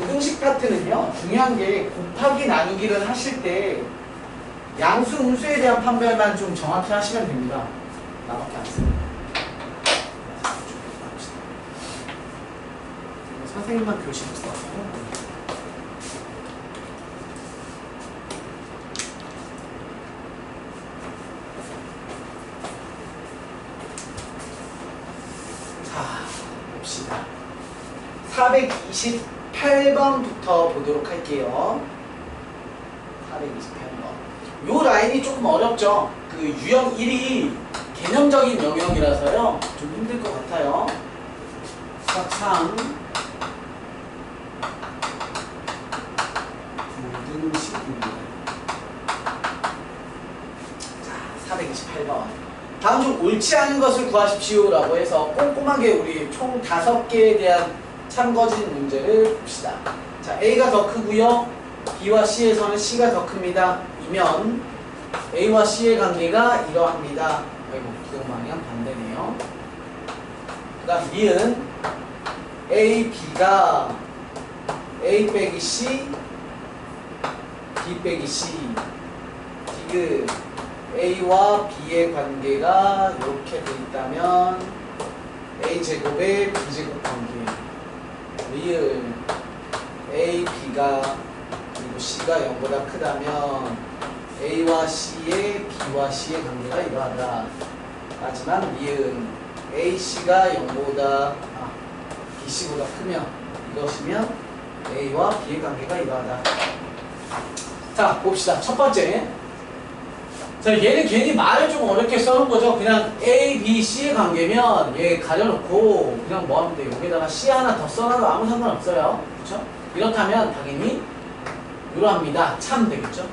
부등식 파트는요, 중요한 게 곱하기 나누기를 하실 때 양수, 음수에 대한 판별만 좀 정확히 하시면 됩니다. 나밖에 안 씁니다. 선생님만 교실 있어서. 자, 봅시다. 428번부터 보도록 할게요. 428번. 요 라인이 조금 어렵죠? 그 유형 1이 개념적인 영역이라서요. 좀 힘들 것 같아요. 수학상 부등식입니다. 자, 428번. 다음 중 옳지 않은 것을 구하십시오 라고 해서 꼼꼼하게 우리 총 5개에 대한 참거진 문제를 봅시다. 자, A가 더 크고요. B와 C에서는 C가 더 큽니다. 이면 A와 C의 관계가 이러합니다. 아이고, 기억 방향 반대네요. 그 다음 B는 A, B가 A 빼기 C, B 빼기 C. 디귿 A와 B의 관계가 이렇게 돼 있다면 A제곱의 B제곱 관계. 리을 A, B가 그리고 C가 0보다 크다면 A와 C의 B와 C의 관계가 이러하다. 하지만 리은 A, C가 0보다 B, C보다 크면 이것이면 A와 B의 관계가 이러하다. 자, 봅시다. 첫 번째. 자, 얘는 괜히 말을 좀 어렵게 써놓은 거죠. 그냥 A, B, C의 관계면 얘 가려놓고 그냥 뭐 하면 돼요? 여기다가 C 하나 더 써놔도 아무 상관없어요. 그렇죠? 이렇다면 당연히 이러합니다. 참 되겠죠?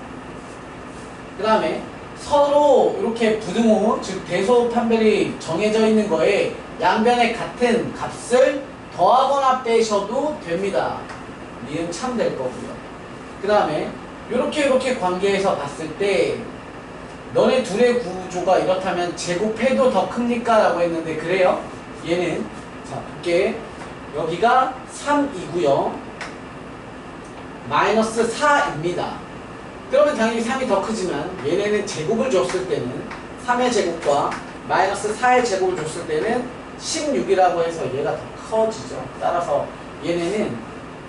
그 다음에 서로 이렇게 부등호, 즉 대소 판별이 정해져 있는 거에 양변에 같은 값을 더하거나 빼셔도 됩니다. 니은 참 될 거고요. 그 다음에 이렇게 관계에서 봤을 때 너네 둘의 구조가 이렇다면 제곱해도 더 큽니까? 라고 했는데 그래요? 얘는 자 볼게. 여기가 3이고요. 마이너스 4입니다. 그러면 당연히 3이 더 크지만 얘네는 제곱을 줬을 때는 3의 제곱과 마이너스 4의 제곱을 줬을 때는 16이라고 해서 얘가 더 커지죠. 따라서 얘네는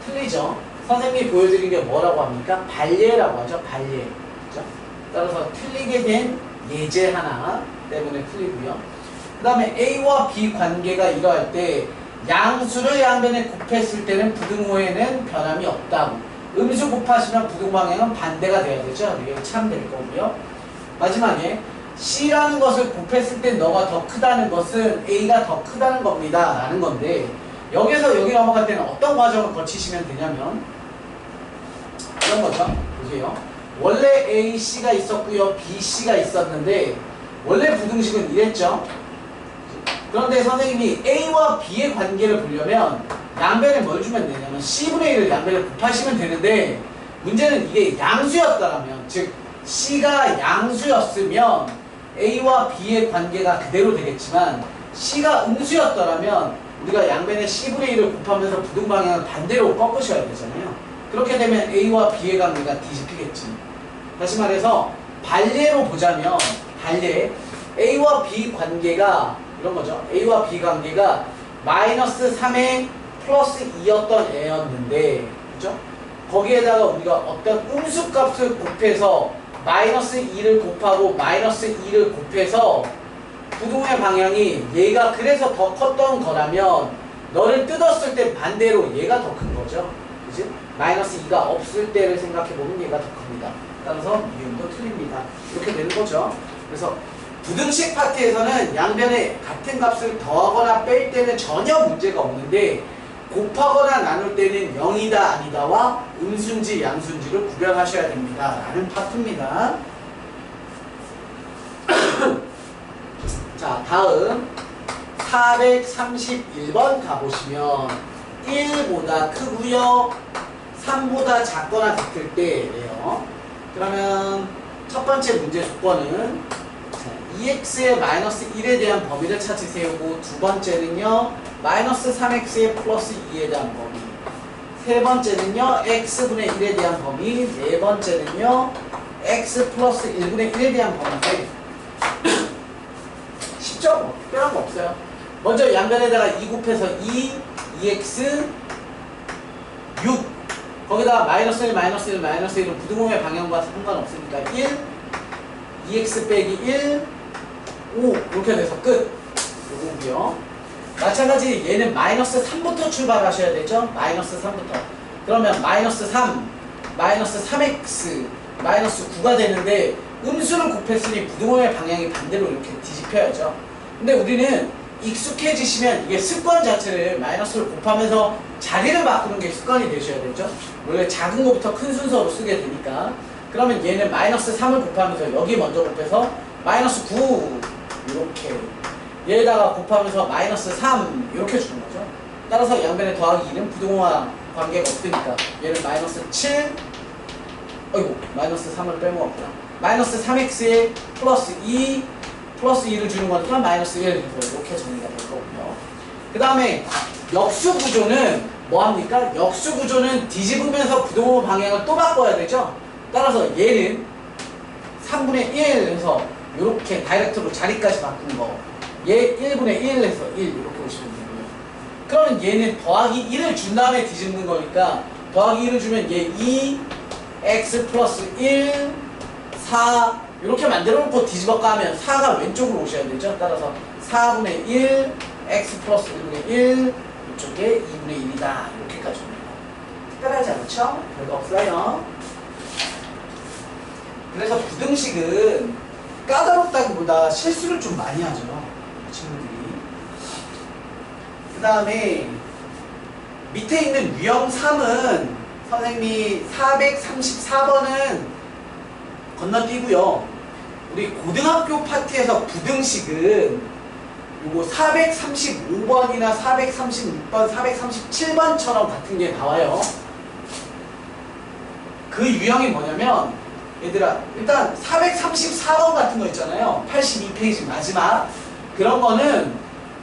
틀리죠. 선생님이 보여드린 게 뭐라고 합니까? 발예라고 하죠. 발예. 그렇죠? 따라서 틀리게 된 예제 하나 때문에 틀리고요. 그 다음에 A와 B 관계가 이러할 때 양수를 양변에 곱했을 때는 부등호에는 변함이 없다고. 음수 곱하시면 부등 방향은 반대가 돼야 되죠. 이게 참 될 거고요. 마지막에 C라는 것을 곱했을 때 너가 더 크다는 것은 A가 더 크다는 겁니다. 라는 건데 여기서 여기 넘어갈 때는 어떤 과정을 거치시면 되냐면 이런 거죠. 보세요. 원래 A, C가 있었고요. B, C가 있었는데 원래 부등식은 이랬죠. 그런데 선생님이 A와 B의 관계를 보려면 양변에 뭘 주면 되냐면 C분의 1을 양변에 곱하시면 되는데 문제는 이게 양수였다라면 즉 C가 양수였으면 A와 B의 관계가 그대로 되겠지만 C가 음수였더라면 우리가 양변에 C분의 1을 곱하면서 부등 방향을 반대로 꺾으셔야 되잖아요. 그렇게 되면 A와 B의 관계가 뒤집히겠지. 다시 말해서 발례로 보자면 발례 A와 B 관계가 이런 거죠. A와 B 관계가 마이너스 3에 플러스 2였던 애였는데 그죠? 거기에다가 우리가 어떤 음수값을 곱해서 마이너스 2를 곱하고 마이너스 2를 곱해서 부등호의 방향이 얘가 그래서 더 컸던 거라면 너를 뜯었을 때 반대로 얘가 더 큰 거죠. 그치? 마이너스 2가 없을 때를 생각해보면 얘가 더 큽니다. 따라서 미음도 틀립니다. 이렇게 되는 거죠. 그래서 부등식 파트에서는 양변에 같은 값을 더하거나 뺄 때는 전혀 문제가 없는데 곱하거나 나눌 때는 0이다 아니다와 음수인지 양수인지를 구별하셔야 됩니다. 라는 파트입니다. 자, 다음 431번 가보시면 1보다 크고요 3보다 작거나 같을 때예요. 그러면 첫 번째 문제 조건은 2x의 마이너스 1에 대한 범위를 찾으세요고 두 번째는요 마이너스 3x의 플러스 2에 대한 범위. 세 번째는요 x분의 1에 대한 범위, 네 번째는요 x 플러스 1분의 1에 대한 범위인데 쉽죠? 뭐 특별한 거 없어요. 먼저 양변에다가 2 곱해서 2x 6 거기다가 마이너스 1 마이너스 1 마이너스 1은 부등호의 방향과 상관없으니까 1 2x 빼기 1 5 이렇게 돼서 끝. 요거고요. 마찬가지 얘는 마이너스 3부터 출발하셔야 되죠. 마이너스 3부터. 그러면 마이너스 3 마이너스 3x 마이너스 9가 되는데 음수를 곱했으니 부등호의 방향이 반대로 이렇게 뒤집혀야죠. 근데 우리는 익숙해지시면 이게 습관 자체를 마이너스를 곱하면서 자리를 바꾸는 게 습관이 되셔야 되죠. 원래 작은 것부터 큰 순서로 쓰게 되니까. 그러면 얘는 마이너스 3을 곱하면서 여기 먼저 곱해서 마이너스 9 이렇게 얘에다가 곱하면서 마이너스 3 이렇게 주는 거죠. 따라서 양변에 더하기 2는 부등호와 관계가 없으니까 얘는 마이너스 7 어이구 마이너스 3을 빼먹었구나. 마이너스 3x에 플러스 2 플러스 2를 주는 거니까 마이너스 1 이렇게 정리가 될 거고요. 그 다음에 역수 구조는 뭐합니까? 역수 구조는 뒤집으면서 부등호 방향을 또 바꿔야 되죠. 따라서 얘는 3분의 1 해서 이렇게 다이렉트로 자리까지 바꾸는 거. 얘 1분의 1 해서 1 이렇게 보시면 되고요. 그러면 얘는 더하기 1을 준 다음에 뒤집는 거니까 더하기 1을 주면 얘 2 x 플러스 1 4 이렇게 만들어 놓고 뒤집어 까면 4가 왼쪽으로 오셔야 되죠. 따라서 4분의 1 x 플러스 1분의 1 이쪽에 2분의 1이다 이렇게까지 옵니다. 특별하지 않죠? 별거 없어요. 그래서 부등식은 까다롭다기보다 실수를 좀 많이 하죠 친구들이. 그 다음에 밑에 있는 유형 3은 선생님이 434번은 건너뛰고요. 우리 고등학교 파트에서 부등식은 요거 435번이나 436번, 437번처럼 같은 게 나와요. 그 유형이 뭐냐면 얘들아 일단 434번 같은 거 있잖아요. 82페이지 마지막 그런 거는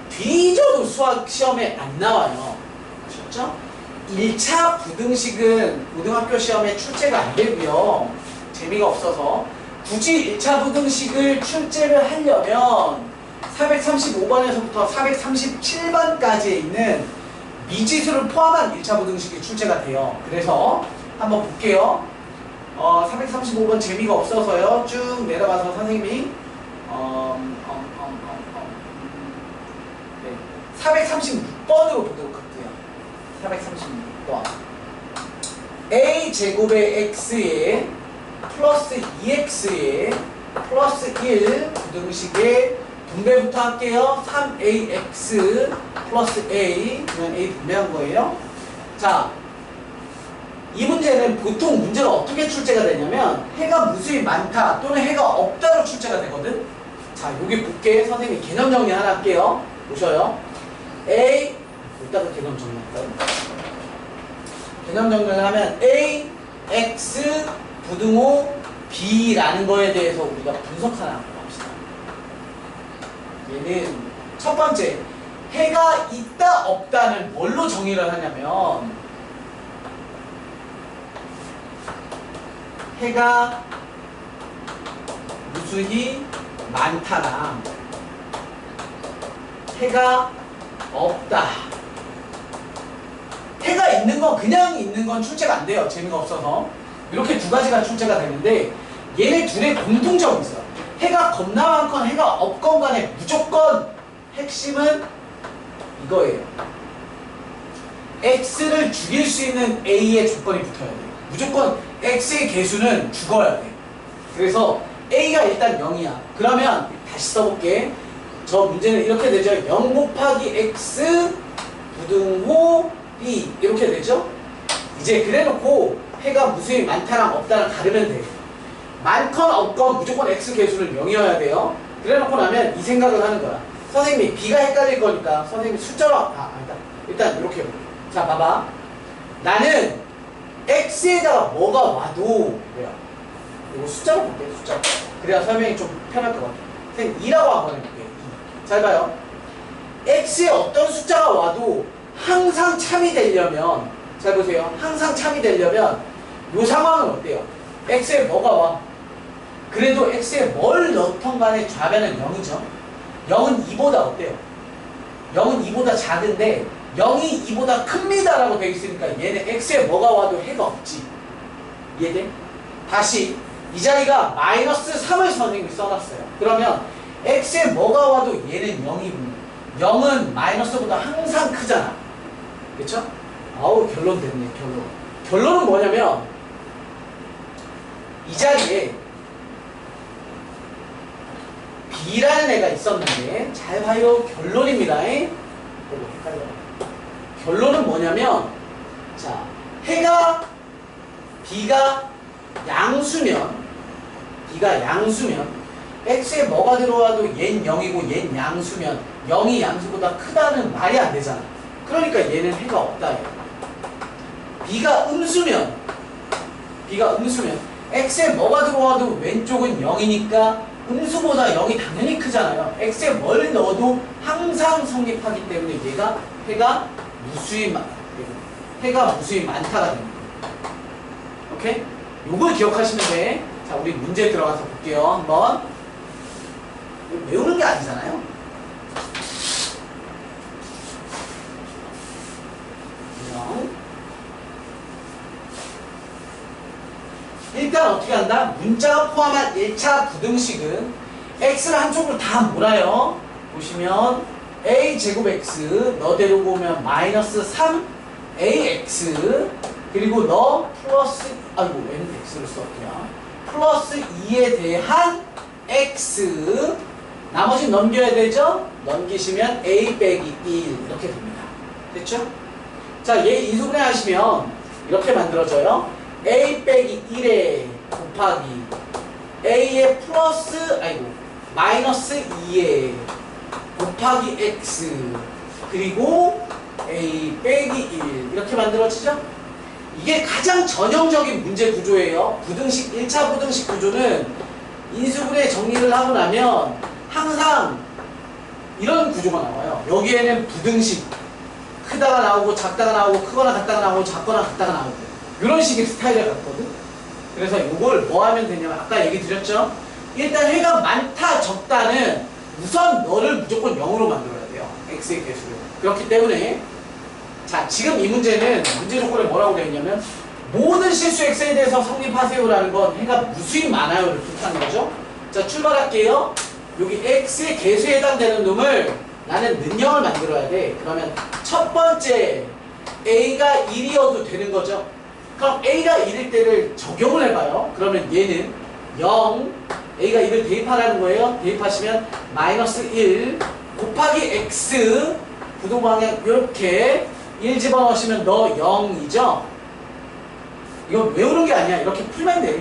뒤져도 수학 시험에 안 나와요. 아셨죠? 1차 부등식은 고등학교 시험에 출제가 안 되고요. 재미가 없어서 굳이 1차 부등식을 출제를 하려면 435번에서부터 437번까지에 있는 미지수를 포함한 1차 부등식이 출제가 돼요. 그래서 한번 볼게요. 435번 재미가 없어서요. 쭉 내려가서 선생님이 436번으로 보도록 할게요. 436번 a제곱의 x에 플러스 2x에 플러스 1 부등식의 분배부터 할게요. 3ax 플러스 a 그냥 a 분배한 거예요. 자, 이 문제는 보통 문제가 어떻게 출제가 되냐면 해가 무수히 많다 또는 해가 없다로 출제가 되거든. 자, 여기 볼게. 선생님이 개념 정리 하나 할게요. 보셔요. A 이따가 개념 정리할까요? 개념 정리를 하면 A, X, 부등호, B라는 거에 대해서 우리가 분석 하나 합시다. 얘는 첫 번째 해가 있다 없다는 뭘로 정의를 하냐면 해가 무수히 많다랑 해가 없다. 해가 있는 건 그냥 있는 건 출제가 안 돼요. 재미가 없어서. 이렇게 두 가지가 출제가 되는데 얘네 둘의 공통점이 있어요. 해가 겁나 많건 해가 없건 간에 무조건 핵심은 이거예요. x를 죽일 수 있는 a의 조건이 붙어야 돼요. 무조건 x의 개수는 죽어야 돼. 그래서 a가 일단 0이야. 그러면 다시 써볼게. 저 문제는 이렇게 되죠. 0 곱하기 x 부등호 b 이렇게 되죠. 이제 그래놓고 해가 무수히 많다랑 없다랑 가르면 돼. 많건 없건 무조건 x 개수는 0이어야 돼요. 그래놓고 나면 이 생각을 하는 거야. 선생님이 b가 헷갈릴 거니까 선생님이 숫자로 일단 이렇게 해볼게. 자, 봐봐. 나는 x에다가 뭐가 와도 뭐야? 이거 숫자로 볼게. 숫자. 그래야 설명이 좀 편할 것 같아. 선생님 2라고 한번 해볼게. 잘 봐요. x에 어떤 숫자가 와도 항상 참이 되려면 잘 보세요. 항상 참이 되려면 이 상황은 어때요? x에 뭐가 와? 그래도 x에 뭘 넣던 간에 좌변은 0이죠. 0은 2보다 어때요? 0은 2보다 작은데 0이 2보다 큽니다 라고 되어 있으니까 얘는 x에 뭐가 와도 해가 없지. 이해돼? 다시 이 자리가 마이너스 3을 선생님이 써놨어요. 그러면 x에 뭐가 와도 얘는 0이고 0은 마이너스보다 항상 크잖아. 그쵸? 아우 결론 됐네. 결론은 뭐냐면 이 자리에 B라는 애가 있었는데 잘 봐요. 결론입니다. 결론은 뭐냐면 자 해가 B가 양수면 x에 뭐가 들어와도 얜 0이고 얜 양수면 0이 양수보다 크다는 말이 안 되잖아. 그러니까 얘는 해가 없다. B가 음수면 x에 뭐가 들어와도 왼쪽은 0이니까 음수보다 0이 당연히 크잖아요. x에 뭘 넣어도 항상 성립하기 때문에 얘가 해가 무수히 많다가 됩니다. 오케이? 요걸 기억하시면 돼. 자, 우리 문제 들어가서 볼게요. 한번. 외우는 게 아니잖아요. 일단 어떻게 한다? 문자가 포함한 1차 부등식은 x를 한쪽으로 다 몰아요. 보시면 a제곱 x 너대로 보면 마이너스 3ax 그리고 너 플러스 아이고 웬 x를 썼냐 플러스 2에 대한 x 나머지 넘겨야 되죠? 넘기시면 a 빼기 1 이렇게 됩니다. 됐죠? 자, 얘 인수분해 하시면 이렇게 만들어져요. a 빼기 1에 곱하기 a의 플러스 마이너스 2에 곱하기 x 그리고 a 빼기 1 이렇게 만들어지죠? 이게 가장 전형적인 문제 구조예요. 부등식 1차 부등식 구조는 인수분해 정리를 하고 나면 항상 이런 구조가 나와요. 여기에는 부등식 크다가 나오고 작다가 나오고 크거나 같다가 나오고 작거나 같다가 나오고 이런 식의 스타일을 갖거든. 그래서 이걸 뭐 하면 되냐면 아까 얘기 드렸죠. 일단 해가 많다 적다는 우선 너를 무조건 0으로 만들어야 돼요. x의 개수를. 그렇기 때문에 자 지금 이 문제는 문제 조건에 뭐라고 되어 있냐면 모든 실수 x에 대해서 성립하세요라는 건 해가 무수히 많아요를 뜻하는 거죠. 자 출발할게요. 여기 x의 개수에 해당되는 놈을 나는 는형을 만들어야 돼. 그러면 첫 번째 a가 1이어도 되는 거죠. 그럼 a가 1일 때를 적용을 해봐요. 그러면 얘는 0 a가 1을 대입하라는 거예요. 대입하시면 마이너스 1 곱하기 x 부동방향 이렇게 1 집어넣으시면 너 0이죠. 이건 외우는 게 아니야. 이렇게 풀면 돼.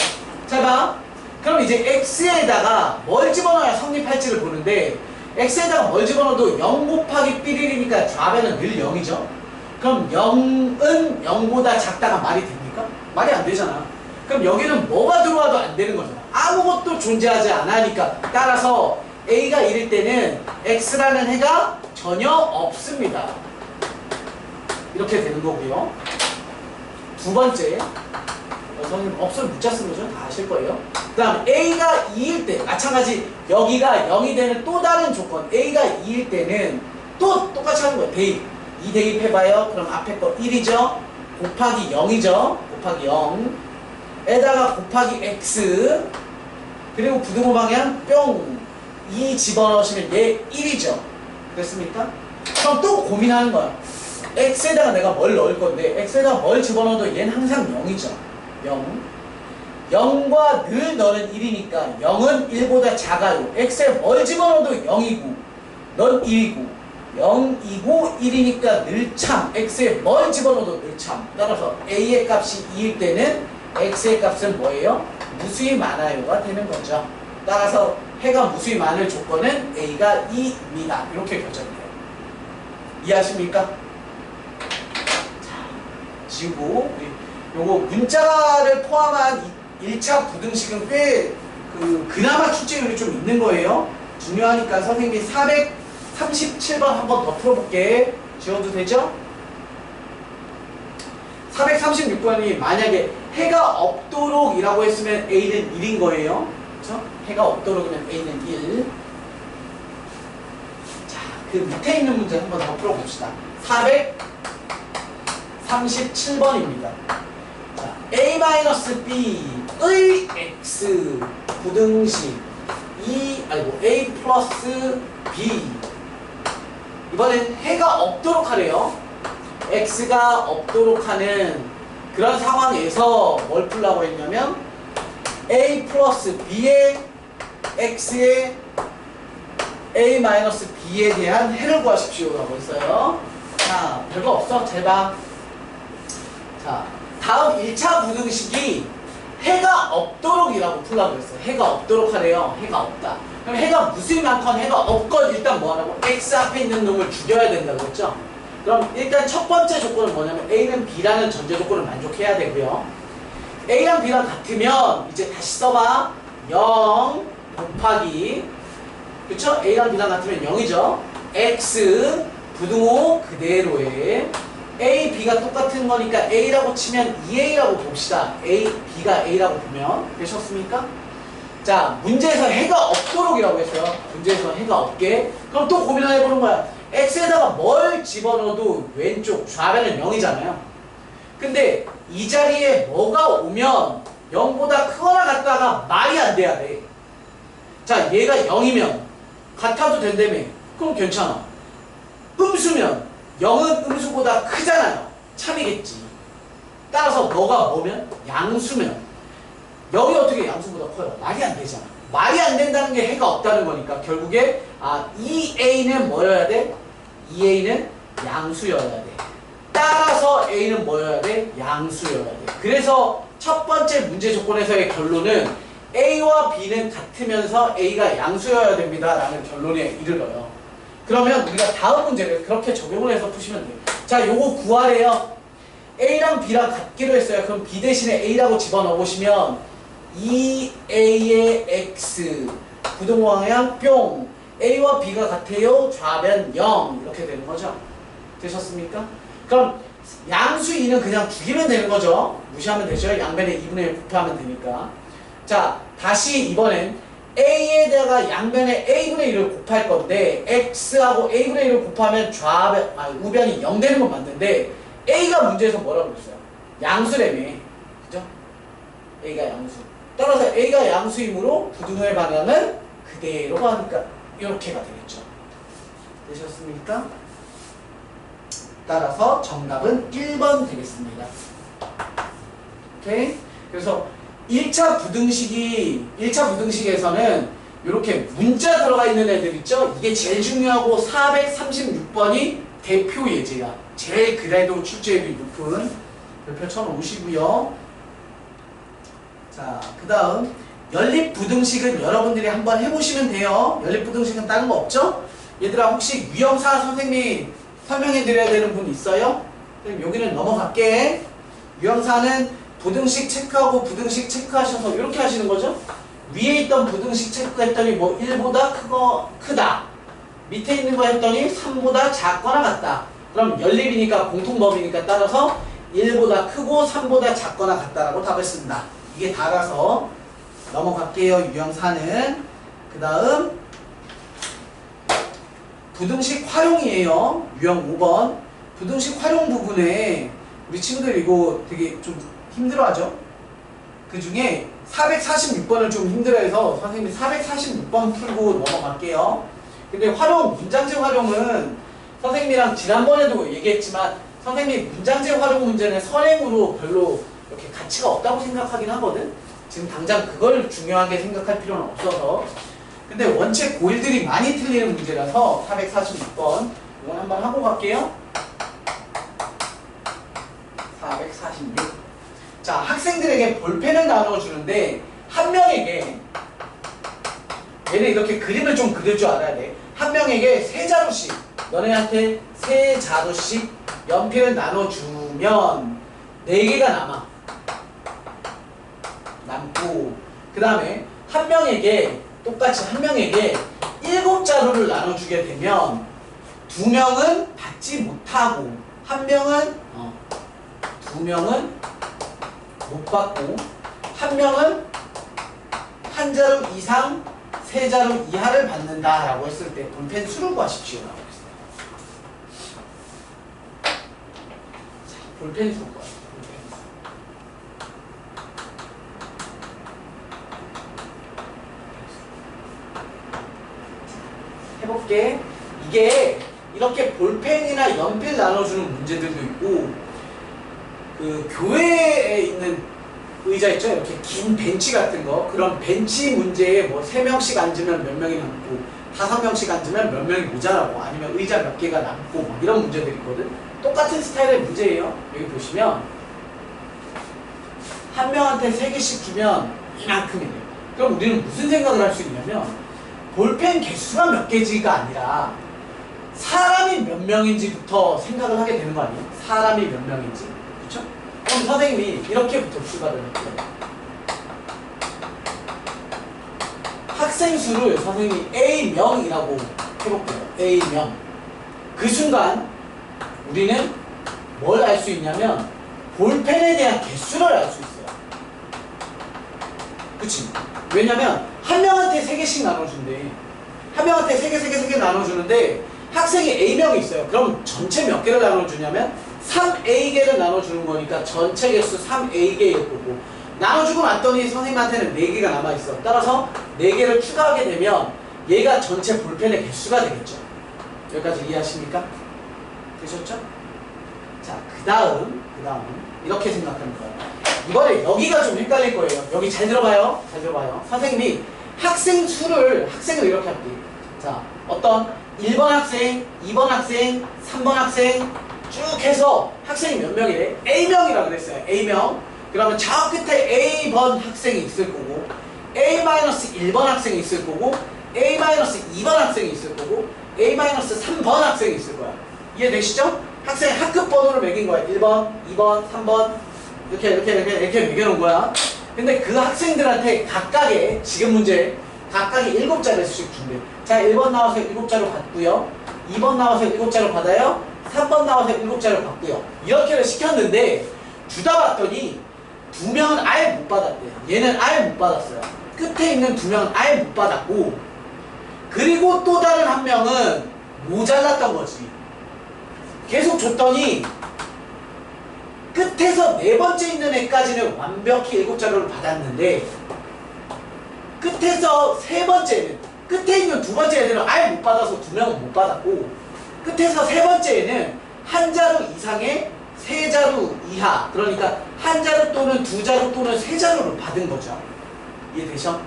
자 봐. 그럼 이제 x에다가 뭘 집어넣어야 성립할지를 보는데 x에다가 뭘 집어넣어도 0 곱하기 삐리리니까 좌변은 늘 0이죠. 그럼 0은 0보다 작다가 말이 됩니까? 말이 안 되잖아. 그럼 여기는 뭐가 들어와도 안 되는 거잖아. 아무것도 존재하지 않으니까. 따라서 a가 1일 때는 x라는 해가 전혀 없습니다. 이렇게 되는 거고요. 두 번째 선생님 없으면 문자 쓴 거죠? 다 아실 거예요. 그 다음 a가 2일 때 마찬가지 여기가 0이 되는 또 다른 조건 a가 2일 때는 또 똑같이 하는 거예요. 대입 2 대입해봐요. 그럼 앞에 거 1이죠. 곱하기 0이죠. 곱하기 0 에다가 곱하기 x 그리고 부등호 방향 뿅 2 집어넣으시면 얘 1이죠. 됐습니까? 그럼 또 고민하는 거야. x에다가 내가 뭘 넣을 건데 x에다가 뭘 집어넣어도 얘는 항상 0이죠. 0 0과 늘 너는 1이니까 0은 1보다 작아요. x에 뭘 집어넣어도 0이고 넌 1이고 0이고 1이니까 늘참 x에 뭘 집어넣어도 늘참. 따라서 a의 값이 2일 때는 x의 값은 뭐예요? 무수히 많아요가 되는 거죠. 따라서 해가 무수히 많을 조건은 a가 2입니다. 이렇게 결정돼요. 이해하십니까? 자, 지우고 요거 문자를 포함한 1차 부등식은 꽤 그나마 출제율이 좀 있는 거예요. 중요하니까 선생님이 437번 한 번 더 풀어볼게. 지워도 되죠? 436번이 만약에 해가 없도록이라고 했으면 A는 1인 거예요. 그렇죠? 해가 없도록이면 A는 1. 자, 그 밑에 있는 문제 한번 더 풀어봅시다. 437번입니다. 자, A-B의 X 부등식 A 플러스 B. 이번엔 해가 없도록 하래요. X가 없도록 하는 그런 상황에서 뭘 풀라고 했냐면 A 플러스 B의 X의 A 마이너스 B에 대한 해를 구하십시오 라고 했어요. 자, 별거 없어. 잘 봐. 자, 다음 1차 부등식이 해가 없도록이라고 풀라고 했어요. 해가 없도록 하래요. 해가 없다. 그럼 해가 무슨 많건 해가 없건 일단 뭐 하라고? X 앞에 있는 놈을 죽여야 된다고 했죠? 그럼 일단 첫 번째 조건은 뭐냐면 A는 B라는 전제 조건을 만족해야 되고요. A랑 B랑 같으면 이제 다시 써봐. 0 곱하기 그쵸? A랑 B랑 같으면 0이죠. X 부등호 그대로에 A, B가 똑같은 거니까 A라고 치면 2A라고 봅시다. A, B가 A라고 보면 되셨습니까? 자, 문제에서 해가 없도록이라고 했어요. 문제에서 해가 없게. 그럼 또 고민을 해보는 거야. X에다가 뭘 집어넣어도 왼쪽 좌변은 0이잖아요. 근데 이 자리에 뭐가 오면 0보다 크거나 같다가 말이 안 돼야 돼. 자, 얘가 0이면 같아도 된다며. 그럼 괜찮아. 음수면 0은 음수보다 크잖아요. 참이겠지. 따라서 너가 뭐면? 양수면 0이 어떻게 양수보다 커요? 말이 안 되잖아. 말이 안 된다는 게 해가 없다는 거니까 결국에 2A는 뭐여야 돼? 2A는 양수여야 돼. 따라서 A는 뭐여야 돼? 양수여야 돼. 그래서 첫 번째 문제 조건에서의 결론은 A와 B는 같으면서 A가 양수여야 됩니다 라는 결론에 이르러요. 그러면 우리가 다음 문제를 그렇게 적용을 해서 푸시면 돼요. 자, 요거 구하래요. A랑 B랑 같기로 했어요. 그럼 B 대신에 A라고 집어넣어 보시면 2A의 X 부등호 방향 뿅 A와 B가 같아요. 좌변 0 이렇게 되는 거죠. 되셨습니까? 그럼 양수 2는 그냥 죽이면 되는 거죠. 무시하면 되죠. 양변에 2분의 1 곱하면 되니까. 자, 다시 이번엔 A에다가 양변에 A분의 1을 곱할 건데 X하고 A분의 1을 곱하면 우변이 0 되는 건 맞는데 A가 문제에서 뭐라고 그랬어요? 양수라며. 그죠? A가 양수. 따라서 A가 양수이므로 부등호의 방향은 그대로 가니까 이렇게가 되겠죠. 되셨습니까? 따라서 정답은 1번 되겠습니다. 오케이? 그래서 1차 부등식에서는 이렇게 문자 들어가 있는 애들 있죠? 이게 제일 중요하고 436번이 대표 예제야. 제일 그래도 출제율이 높은 별표 1050이고요. 자, 그 다음 연립부등식은 여러분들이 한번 해보시면 돼요. 연립부등식은 다른 거 없죠? 얘들아 혹시 유형사 선생님 설명해 드려야 되는 분 있어요? 그럼 여기는 넘어갈게. 유형사는 부등식 체크하고 부등식 체크하셔서 이렇게 하시는 거죠? 위에 있던 부등식 체크했더니 뭐 1보다 크다. 밑에 있는 거 했더니 3보다 작거나 같다. 그럼 연립이니까 공통범위니까 따라서 1보다 크고 3보다 작거나 같다라고 답을 쓴다. 이게 다라서 넘어갈게요. 유형사는. 그 다음 부등식 활용이에요. 유형 5번. 부등식 활용 부분에 우리 친구들 이거 되게 좀 힘들어하죠? 그 중에 446번을 좀 힘들어해서 선생님이 446번 풀고 넘어갈게요. 근데 문장제 활용은 선생님이랑 지난번에도 얘기했지만 선생님이 문장제 활용 문제는 선행으로 별로 이렇게 가치가 없다고 생각하긴 하거든? 지금 당장 그걸 중요하게 생각할 필요는 없어서. 근데 원체 고1들이 많이 틀리는 문제라서 446번 이건 한번 하고 갈게요. 446. 자, 학생들에게 볼펜을 나눠주는데 한 명에게 얘는 이렇게 그림을 좀 그릴 줄 알아야 돼. 한 명에게 3자루씩 너네한테 3자루씩 연필을 나눠주면 4개가 남고 그 다음에 한 명에게 똑같이 한 명에게 7자루를 나눠주게 되면 2명은 받지 못하고 한 명은 2명은 못 받고 1명은 한 자루 이상 세 자루 이하를 받는다라고 했을 때 볼펜 수를 구하십시오라고 했어요. 자, 볼펜 수 구하세요. 해볼게. 이게 이렇게 볼펜이나 연필 나눠주는 문제들도 있고, 그 교회에 있는 의자 있죠? 이렇게 긴 벤치 같은 거, 그런 벤치 문제에 뭐 3명씩 앉으면 몇 명이 남고 5명씩 앉으면 몇 명이 모자라고, 아니면 의자 몇 개가 남고 뭐 이런 문제들이 있거든. 똑같은 스타일의 문제예요. 여기 보시면 한 명한테 3개씩 주면 이만큼이래요. 그럼 우리는 무슨 생각을 할 수 있냐면, 볼펜 개수가 몇 개지가 아니라 사람이 몇 명인지부터 생각을 하게 되는 거 아니에요? 사람이 몇 명인지. 그렇죠? 그럼 선생님이 이렇게부터 출발을 할게요. 학생 수를 선생님이 A명이라고 해볼게요. A명. 그 순간 우리는 뭘 알 수 있냐면 볼펜에 대한 개수를 알 수 있어요. 그치? 왜냐면 한 명한테 3개씩 나눠준대. 한 명한테 3개 나눠주는데 학생이 A명이 있어요. 그럼 전체 몇 개를 나눠주냐면 3A개를 나눠주는 거니까 전체 개수 3A개일 거고, 나눠주고 났더니 선생님한테는 4개가 남아있어. 따라서 4개를 추가하게 되면 얘가 전체 볼펜의 개수가 되겠죠. 여기까지 이해하십니까? 되셨죠? 자, 그 다음 이렇게 생각하는 거예요. 이번에 여기가 좀 헷갈릴 거예요. 여기 잘 들어봐요. 잘 들어봐요. 선생님이 학생 수를, 학생을 이렇게 할게요. 자, 어떤 1번 학생, 2번 학생, 3번 학생 쭉 해서 학생이 몇 명이래? A명이라고 그랬어요. A명. 그러면 저 끝에 A번 학생이 있을 거고, A-1번 학생이 있을 거고, A-2번 학생이 있을 거고, A-3번 학생이 있을 거야. 이해되시죠? 학생의 학급 번호를 매긴 거야. 1번, 2번, 3번 이렇게 매겨놓은 거야. 근데 그 학생들한테 각각의, 지금 문제 각각의 7자리씩 준대. 자, 1번 나와서 7자루 받고요, 2번 나와서 7자루 받아요, 3번 나와서 7자루 받고요. 이렇게를 시켰는데 주다 봤더니 2명은 아예 못 받았대요. 얘는 아예 못 받았어요. 끝에 있는 2명은 아예 못 받았고, 그리고 또 다른 1명은 모자랐던 거지. 계속 줬더니 끝에서 4번째 있는 애까지는 완벽히 7자루를 받았는데, 끝에서 3번째는, 끝에 있는 2번째 애들은 아예 못 받아서 2명은 못 받았고, 끝에서 3번째에는 한 자루 이상의 3자루 이하, 그러니까 한 자루 또는 2자루 또는 3자루를 받은 거죠. 이해되셔?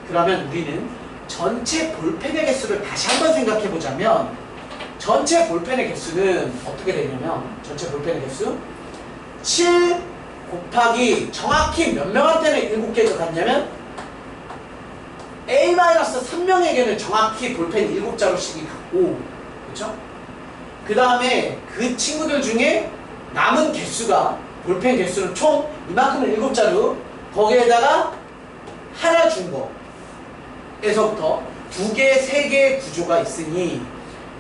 그러면 우리는 전체 볼펜의 개수를 다시 한번 생각해 보자면, 전체 볼펜의 개수는 어떻게 되냐면, 전체 볼펜의 개수 7 곱하기 정확히 몇 명한테는 7개가 갔냐면 A-3명에게는 정확히 볼펜 7자루씩이 갔고, 그쵸? 그 다음에 그 친구들 중에 남은 개수가, 볼펜 개수는 총 이만큼은 7자루, 거기에다가 하나 준 거에서부터 2개, 3개의 구조가 있으니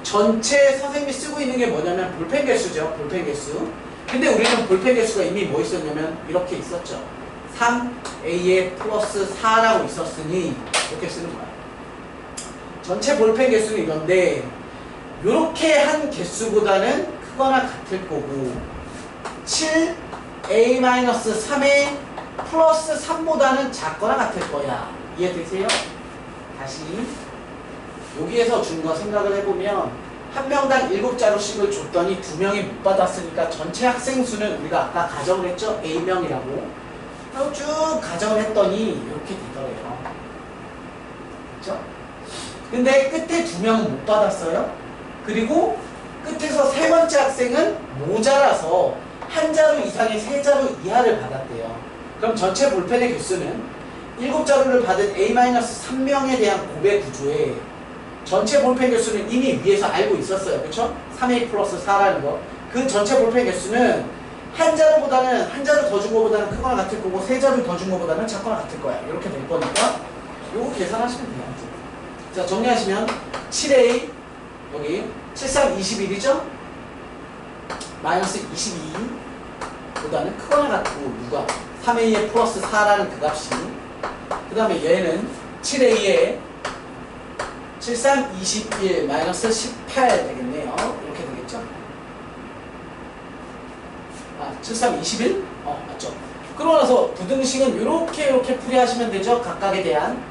전체 선생님이 쓰고 있는 게 뭐냐면 볼펜 개수죠. 볼펜 개수. 근데 우리는 볼펜 개수가 이미 뭐 있었냐면 이렇게 있었죠. 3A에 플러스 4라고 있었으니 이렇게 쓰는 거야. 전체 볼펜 개수는 이건데, 요렇게 한 개수보다는 크거나 같을 거고, 7A-3의 플러스 3보다는 작거나 같을 거야. 이해되세요? 다시 여기에서 준 거 생각을 해보면, 한 명당 7자루씩을 줬더니 2명이 못 받았으니까 전체 학생 수는 우리가 아까 가정을 했죠? A명이라고. 그리고 쭉 가정을 했더니 이렇게 되더래요. 그렇죠? 근데 끝에 2명은 못 받았어요. 그리고 끝에서 3번째 학생은 모자라서 한 자루 이상의 3자루 이하를 받았대요. 그럼 전체 볼펜의 개수는 7자루를 받은 A-3명에 대한 곱의 구조에 전체 볼펜 개수는 이미 위에서 알고 있었어요. 그렇죠? 3A 플러스 4라는 거. 그 전체 볼펜 개수는 한 자루보다는, 한 자루 더 준 거보다는 크거나 같을 거고, 3자루 더 준 거보다는 작거나 같을 거야. 이렇게 될 거니까 요거 계산하시면 돼요. 자, 정리하시면 7A 여기 7, 3, 21이죠? 마이너스 22 보다는 크거나 같고 누가 3a의 플러스 4라는 그 값이 그 다음에 얘는 7a의 73, 21 마이너스 18 되겠네요. 이렇게 되겠죠? 아, 73, 21? 맞죠? 그러고 나서 부등식은 이렇게 풀이하시면 되죠? 각각에 대한.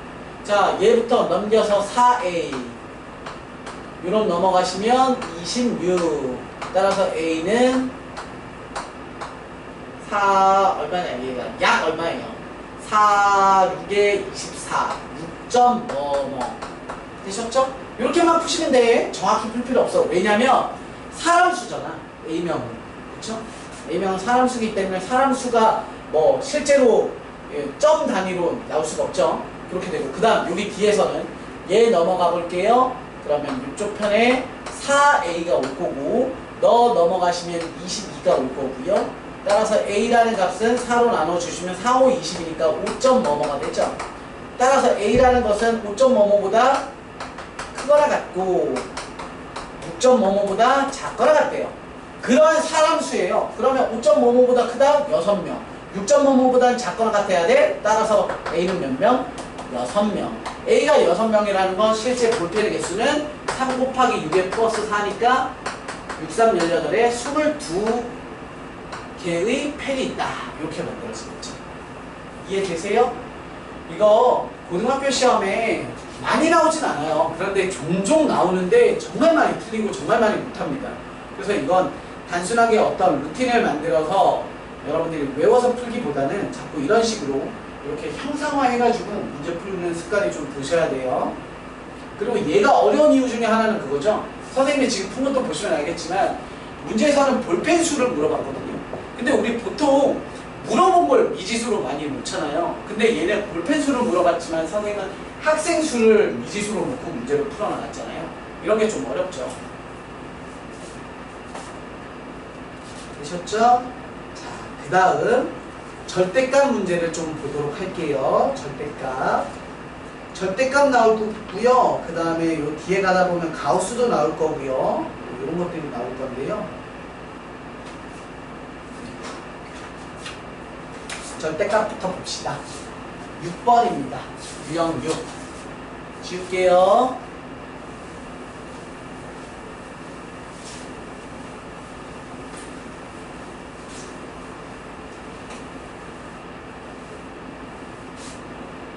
자, 얘부터 넘겨서 4a. 요럼 넘어가시면 26. 따라서 a는 4, 얼마냐, 얘가. 약 얼마예요? 4, 6에 24. 6점 뭐뭐. 되셨죠? 이렇게만 푸시면 돼. 정확히 풀 필요 없어. 왜냐면 사람 수잖아. A명은. 그쵸? A명은 사람 수기 때문에 사람 수가 뭐 실제로 점 단위로 나올 수가 없죠. 그렇게 되고. 그 다음 여기 뒤에서는 얘 넘어가 볼게요. 그러면 이쪽 편에 4A가 올 거고 너 넘어가시면 22가 올 거고요. 따라서 A라는 값은 4로 나눠주시면 4, 5, 20이니까 5점 뭐뭐가 되죠. 따라서 A라는 것은 5점 뭐뭐보다 크거나 같고 6점 뭐뭐보다 작거나 같대요. 그러한 사람 수예요. 그러면 5점 뭐뭐보다 크다? 6명. 6점 뭐뭐보다는 작거나 같아야 돼? 따라서 A는 몇 명? 6명. A가 6명이라는 건 실제 볼펜의 개수는 3 곱하기 6에 플러스 4니까 6, 3, 18에 22개의 펜이 있다. 이렇게 만들어지겠죠. 이해되세요? 이거 고등학교 시험에 많이 나오진 않아요. 그런데 종종 나오는데 정말 많이 틀리고 정말 많이 못합니다. 그래서 이건 단순하게 어떤 루틴을 만들어서 여러분들이 외워서 풀기보다는 자꾸 이런 식으로 이렇게 형상화해가지고 문제 풀는 습관이 좀 드셔야 돼요. 그리고 얘가 어려운 이유 중에 하나는 그거죠. 선생님이 지금 푼 것도 보시면 알겠지만 문제에서는 볼펜 수를 물어봤거든요. 근데 우리 보통 물어본 걸 미지수로 많이 놓잖아요. 근데 얘는 볼펜 수를 물어봤지만 선생님은 학생 수를 미지수로 놓고 문제를 풀어나갔잖아요. 이런 게 좀 어렵죠. 되셨죠? 자, 그 다음 절대값 문제를 좀 보도록 할게요. 절대값. 절대값 나올 거고요. 그 다음에 요 뒤에 가다 보면 가우스도 나올 거고요. 이런 것들이 나올 건데요. 절대값부터 봅시다. 6번입니다. 유형 6. 지울게요.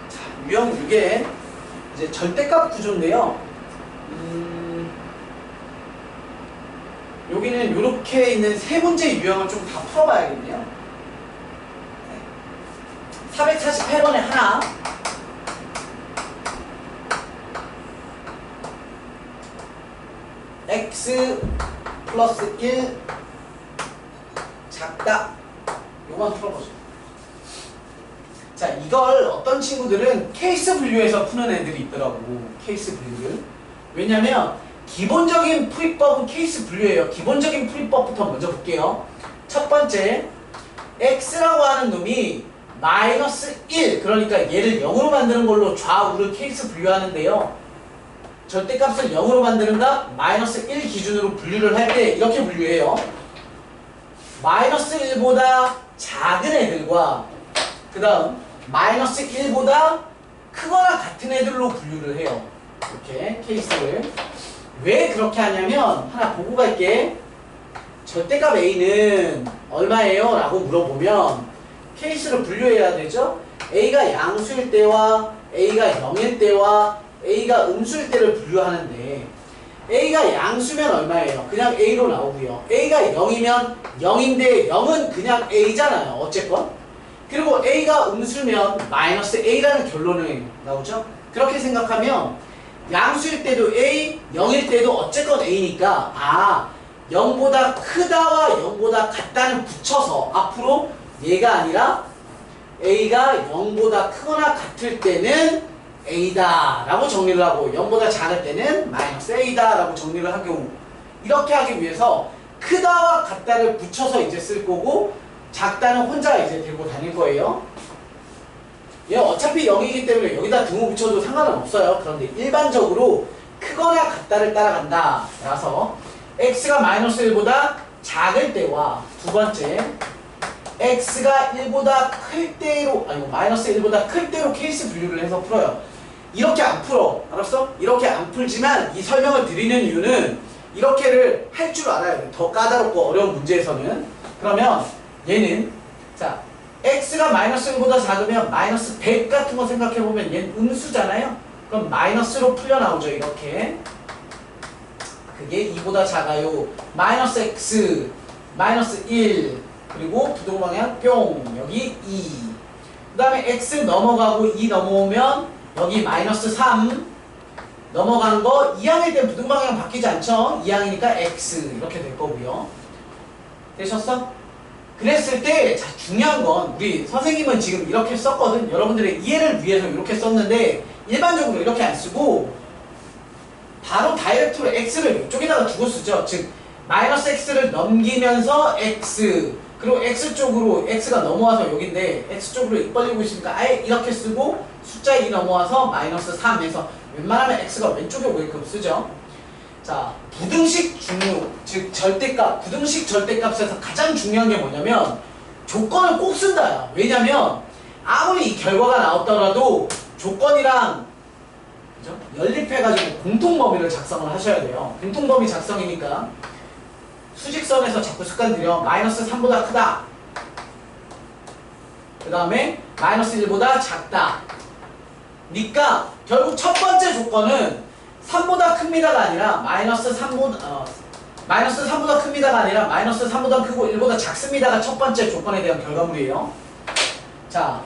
자, 유형 6에 이제 절대값 구조인데요. 여기는 이렇게 있는 세 문제 유형을 좀 다 풀어봐야겠네요. 448번에 하나, x 플러스 1 작다. 요건 풀어보죠. 자, 이걸 어떤 친구들은 케이스 분류에서 푸는 애들이 있더라고. 케이스 분류를. 왜냐면 기본적인 풀이법은 케이스 분류예요. 기본적인 풀이법부터 먼저 볼게요. 첫 번째, x라고 하는 놈이 마이너스 1, 그러니까 얘를 0으로 만드는 걸로 좌우를 케이스 분류하는데요. 절대값을 0으로 만드는 값 마이너스 1 기준으로 분류를 할 때 이렇게 분류해요. 마이너스 1보다 작은 애들과 그 다음 마이너스 1보다 크거나 같은 애들로 분류를 해요. 이렇게 케이스를. 왜 그렇게 하냐면 하나 보고 갈게. 절대값 A는 얼마예요? 라고 물어보면 케이스를 분류해야 되죠. A가 양수일 때와 A가 0일 때와 A가 음수일 때를 분류하는데 A가 양수면 얼마예요? 그냥 A로 나오고요. A가 0이면 0인데 0은 그냥 A잖아요. 어쨌건. 그리고 A가 음수면 마이너스 A라는 결론이 나오죠. 그렇게 생각하면 양수일 때도 A, 0일 때도 어쨌건 A니까 0보다 크다와 0보다 같다는 붙여서 앞으로 얘가 아니라 A가 0보다 크거나 같을 때는 A다 라고 정리를 하고 0보다 작을 때는 마이너스 A다 라고 정리를 하고 이렇게 하기 위해서 크다와 같다를 붙여서 이제 쓸 거고 작다는 혼자 이제 들고 다닐 거예요. 얘 어차피 0이기 때문에 여기다 등호 붙여도 상관은 없어요. 그런데 일반적으로 크거나 같다를 따라간다 라서 x가 마이너스 1보다 작을 때와 두 번째 x가 1보다 클 때로, 아니 마이너스 1보다 클 때로 케이스 분류를 해서 풀어요. 이렇게 안 풀어. 알았어? 이렇게 안 풀지만 이 설명을 드리는 이유는 이렇게를 할 줄 알아야 돼. 더 까다롭고 어려운 문제에서는. 그러면 얘는 자 x가 마이너스 1보다 작으면 마이너스 100 같은 거 생각해보면 얘는 음수잖아요. 그럼 마이너스로 풀려 나오죠. 이렇게. 그게 2보다 작아요. 마이너스 x, 마이너스 1, 그리고 부동방향 뿅, 여기 2. 그 다음에 x 넘어가고 2 넘어오면 여기 마이너스 3 넘어간 거 2항일 땐 부등방향 바뀌지 않죠? 2항이니까 x 이렇게 될 거고요. 되셨어? 그랬을 때 자, 중요한 건 우리 선생님은 지금 이렇게 썼거든. 여러분들의 이해를 위해서 이렇게 썼는데 일반적으로 이렇게 안 쓰고 바로 다이렉트로 x를 이쪽에다가 두고 쓰죠. 즉 마이너스 x를 넘기면서 x, 그리고 x쪽으로 x가 넘어와서 여기인데 x쪽으로 입 벌리고 있으니까 아예 이렇게 쓰고 숫자 2 넘어와서 마이너스 3에서 웬만하면 x가 왼쪽에 오게끔 쓰죠. 자, 부등식 중요, 즉 절대값, 부등식 절대값에서 가장 중요한 게 뭐냐면 조건을 꼭 쓴다. 왜냐면 아무리 이 결과가 나왔더라도 조건이랑 그죠? 연립해가지고 공통범위를 작성을 하셔야 돼요. 공통범위 작성이니까 수직선에서 자꾸 습관 들여 마이너스 3보다 크다. 그 다음에 마이너스 1보다 작다. 그러니까 결국 첫 번째 조건은 3보다 큽니다가 아니라 마이너스 3보다 큽니다가 아니라 마이너스 3보다 크고 1보다 작습니다가 첫 번째 조건에 대한 결과물이에요. 자,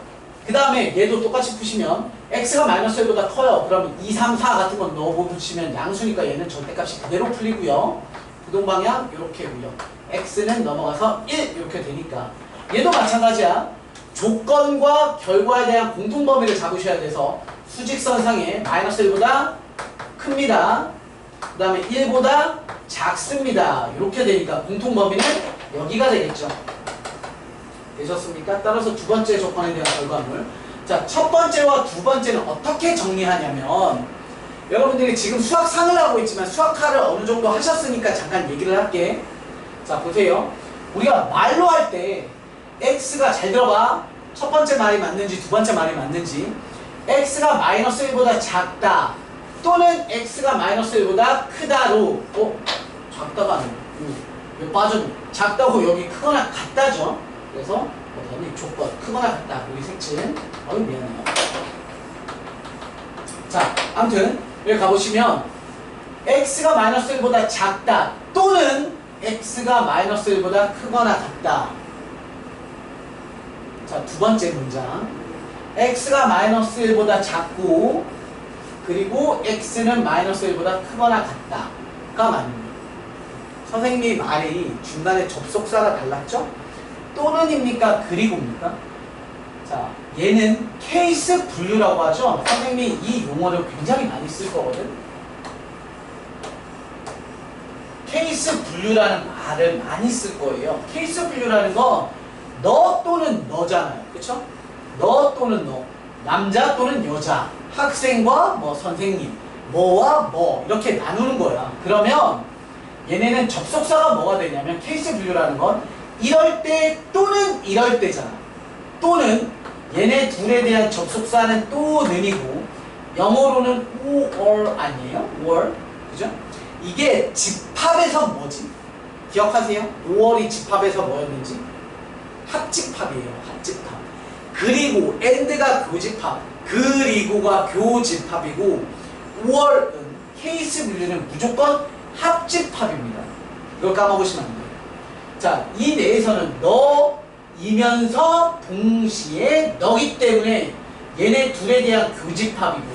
그 다음에 얘도 똑같이 푸시면 x가 마이너스 1보다 커요. 그러면 2, 3, 4 같은 건 넣어보시면 양수니까 얘는 절대값이 그대로 풀리고요. 부동방향 이렇게고요. x는 넘어가서 1 이렇게 되니까 얘도 마찬가지야. 조건과 결과에 대한 공통범위를 잡으셔야 돼서 수직선상에 마이너스 1보다 큽니다. 그 다음에 1보다 작습니다. 이렇게 되니까 공통범위는 여기가 되겠죠. 되셨습니까? 따라서 두 번째 조건에 대한 결과물. 자, 첫 번째와 두 번째는 어떻게 정리하냐면 여러분들이 지금 수학상을 하고 있지만 수학화를 어느 정도 하셨으니까 잠깐 얘기를 할게. 자, 보세요. 우리가 말로 할 때 x가 잘 들어봐. 첫 번째 말이 맞는지 두 번째 말이 맞는지. x가 마이너스 1보다 작다 또는 x가 마이너스 1보다 크다로 작다가 아니고 왜 빠졌니? 작다고 여기 크거나 같다죠. 그래서 그다음에 조건 크거나 같다. 여기 색칠. 미안해요. 자, 아무튼 여기 가보시면 x가 마이너스 1보다 작다 또는 x가 마이너스 1보다 크거나 같다. 자, 두 번째 문장. x가 마이너스 1보다 작고 그리고 x는 마이너스 1보다 크거나 같다가 맞습니다. 선생님이 말이 중간에 접속사가 달랐죠? 또는입니까? 그리고입니까? 자, 얘는 케이스 분류라고 하죠? 선생님이 이 용어를 굉장히 많이 쓸 거거든? 케이스 분류라는 말을 많이 쓸 거예요. 케이스 분류라는 건 너 또는 너잖아요. 그쵸? 너 또는 너. 남자 또는 여자. 학생과 뭐 선생님. 뭐와 뭐. 이렇게 나누는 거야. 그러면 얘네는 접속사가 뭐가 되냐면 케이스 분류라는 건 이럴 때 또는 이럴 때잖아. 또는 얘네 둘에 대한 접속사는 또는이고 영어로는 or 아니에요? or. 그죠? 이게 집합에서 뭐지? 기억하세요? 5월이 집합에서 뭐였는지? 합집합이에요. 합집합. 그리고 and가 교집합. 그리고가 교집합이고 5월은 케이스 분류는 무조건 합집합입니다. 이걸 까먹으시면 안 돼요. 자, 이 내에서는 너이면서 동시에 너기 때문에 얘네 둘에 대한 교집합이고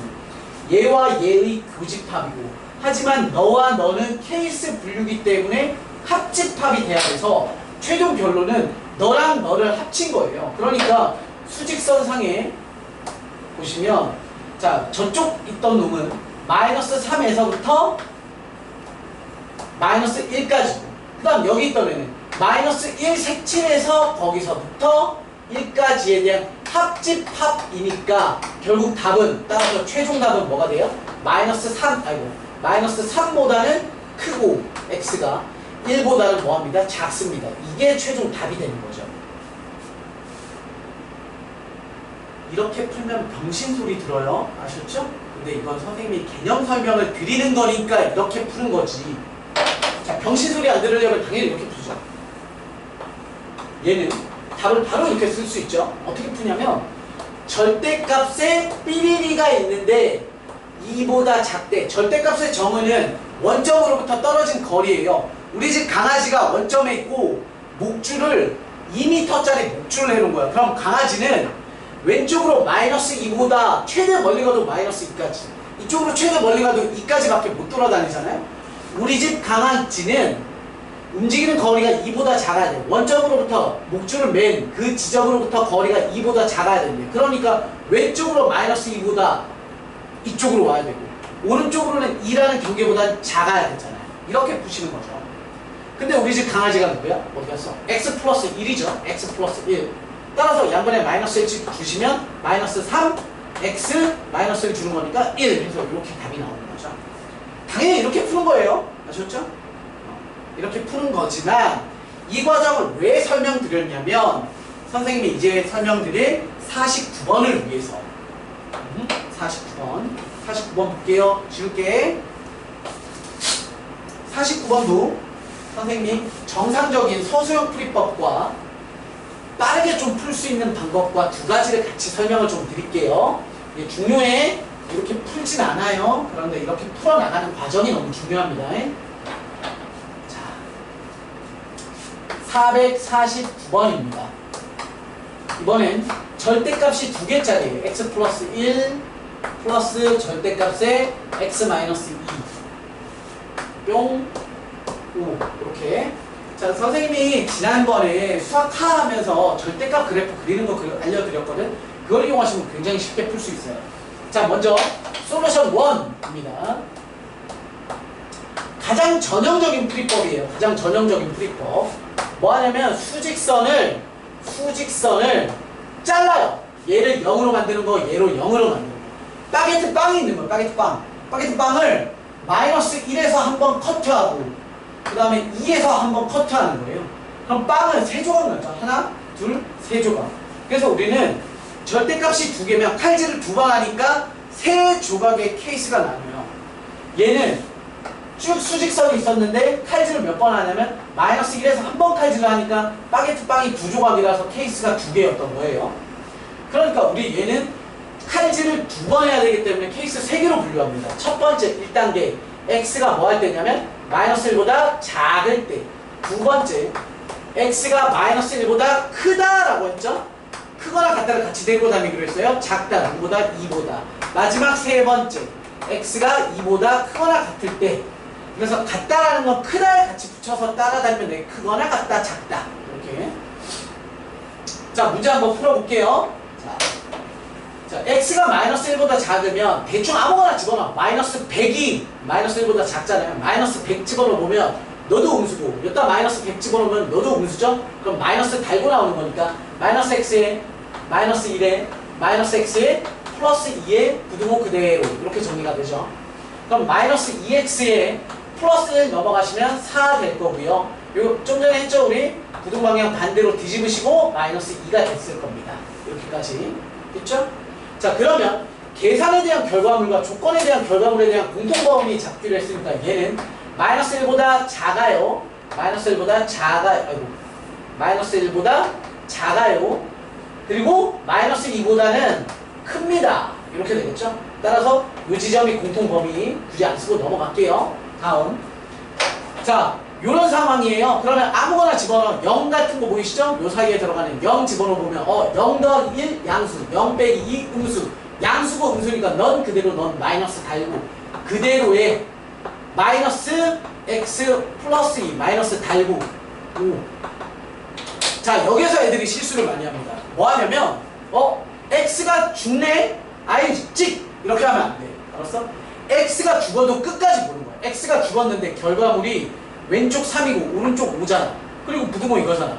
얘와 얘의 교집합이고 하지만 너와 너는 케이스 분류기 때문에 합집합이 돼야 돼서 최종 결론은 너랑 너를 합친 거예요. 그러니까 수직선상에 보시면 자, 저쪽 있던 놈은 마이너스 3에서부터 마이너스 1까지고 그 다음 여기 있던 애는 마이너스 1 색칠해서 거기서부터 1까지에 대한 합집합이니까 결국 답은 따라서 최종 답은 뭐가 돼요? 마이너스 3보다는 크고 x가 1보다는 뭐합니다? 작습니다. 이게 최종 답이 되는 거죠. 이렇게 풀면 병신소리 들어요. 아셨죠? 근데 이건 선생님이 개념 설명을 드리는 거니까 이렇게 푸는 거지. 자, 병신소리 안 들으려면 당연히 이렇게 푸죠. 얘는 답을 바로 이렇게 쓸 수 있죠. 어떻게 푸냐면 절대값에 삐리리가 있는데 2보다 작대. 절대값의 정의는 원점으로부터 떨어진 거리예요. 우리 집 강아지가 원점에 있고 목줄을 2m짜리 목줄을 해놓은 거야. 그럼 강아지는 왼쪽으로 마이너스 2보다 최대 멀리 가도 마이너스 2까지, 이쪽으로 최대 멀리 가도 2까지밖에 못 돌아다니잖아요. 우리 집 강아지는 움직이는 거리가 2보다 작아야 돼. 원점으로부터 목줄을 맨 그 지점으로부터 거리가 2보다 작아야 된대. 그러니까 왼쪽으로 마이너스 2보다 이쪽으로 와야 되고, 오른쪽으로는 2라는 경계보다 작아야 되잖아요. 이렇게 푸시는 거죠. 근데 우리 집 강아지가 누구야? 어디 갔어? x 플러스 1이죠. x 플러스 1. 따라서 양변에 마이너스 1씩 주시면 마이너스 3, x 마이너스 1 주는 거니까 1 해서 이렇게 답이 나오는 거죠. 당연히 이렇게 푸는 거예요. 아셨죠? 이렇게 푸는 거지만 이 과정을 왜 설명드렸냐면 선생님이 이제 설명드릴 49번을 위해서. 49번 볼게요. 지울게. 49번도 선생님이 정상적인 서술형 풀이법과 빠르게 좀 풀 수 있는 방법과 두 가지를 같이 설명을 좀 드릴게요. 이게 중요해. 이렇게 풀진 않아요. 그런데 이렇게 풀어나가는 과정이 너무 중요합니다. 자, 449번입니다. 이번엔 절대값이 두 개짜리예요. x 플러스 1 플러스 절대값의 x 마이너스 2 뿅 5 이렇게. 자, 선생님이 지난번에 수학하 하면서 절대값 그래프 그리는 거 알려드렸거든. 그걸 이용하시면 굉장히 쉽게 풀 수 있어요. 자, 먼저 솔루션 1입니다. 가장 전형적인 풀이법이에요. 가장 전형적인 풀이법. 뭐 하냐면 수직선을 잘라요. 얘를 0으로 만드는 거, 얘로 0으로 만드는 거. 바게트 빵이 있는 거예요. 바게트 빵. 바게트 빵을 마이너스 1에서 한번 커트하고 그 다음에 2에서 한번 커트하는 거예요. 그럼 빵은 3조각 나죠. 하나, 둘, 3조각. 그래서 우리는 절대값이 2개면 칼질을 2번 하니까 3조각의 케이스가 나뉘어요. 얘는 쭉 수직선이 있었는데 칼질을 몇 번 하냐면 마이너스 1에서 한 번 칼질을 하니까 바게트 빵이 2조각이라서 케이스가 2개였던 거예요. 그러니까 우리 얘는 칼질을 2번 해야 되기 때문에 케이스 3개로 분류합니다. 첫 번째 1단계 x가 뭐 할 때냐면 마이너스 1보다 작을 때. 두 번째 x가 마이너스 1보다 크다라고 했죠. 크거나 같다를 같이 데리고 다니기로 했어요. 작다, 0보다 2보다. 마지막 세 번째 x가 2보다 크거나 같을 때. 그래서 같다라는 건 크다에 같이 붙여서 따라다니면 돼. 크거나 같다, 작다. 이렇게. 자, 문제 한번 풀어볼게요. 자, x가 마이너스 1보다 작으면 대충 아무거나 집어넣어. 마이너스 100이 마이너스 1보다 작잖아요. 마이너스 100 집어넣으면 너도 음수고, 여기다 마이너스 100 집어넣으면 너도 음수죠? 그럼 마이너스 달고 나오는 거니까 마이너스 x에 마이너스 1에 마이너스 x에 플러스 2에 부등호 그대로 이렇게 정리가 되죠. 그럼 마이너스 2x에 플러스 1 넘어가시면 4 될 거고요. 이거 좀 전에 했죠? 우리 부등 방향 반대로 뒤집으시고 마이너스 2가 됐을 겁니다. 이렇게까지 됐죠? 자, 그러면 계산에 대한 결과물과 조건에 대한 결과물에 대한 공통범위 잡기로 했으니까 얘는 마이너스 1보다 작아요. 마이너스 1보다 작아요. 아이고. 마이너스 1보다 작아요. 그리고 마이너스 2보다는 큽니다. 이렇게 되겠죠? 따라서 이 지점이 공통범위 굳이 안 쓰고 넘어갈게요. 다음. 자, 요런 상황이에요. 그러면 아무거나 집어넣어. 0 같은 거 보이시죠? 요 사이에 들어가는 0 집어넣어보면 0 더하기 1 양수, 0 빼기 2 음수. 양수고 음수니까 넌 그대로 넌 마이너스 달고 그대로에 마이너스 x 플러스 2 마이너스 달고 5. 자, 여기서 애들이 실수를 많이 합니다. 뭐 하냐면 x가 죽네? 아이 찍! 이렇게 하면 안 돼. 알았어? x가 죽어도 끝까지 보는 거야. x가 죽었는데 결과물이 왼쪽 3이고 오른쪽 5잖아. 그리고 부등호 이거잖아.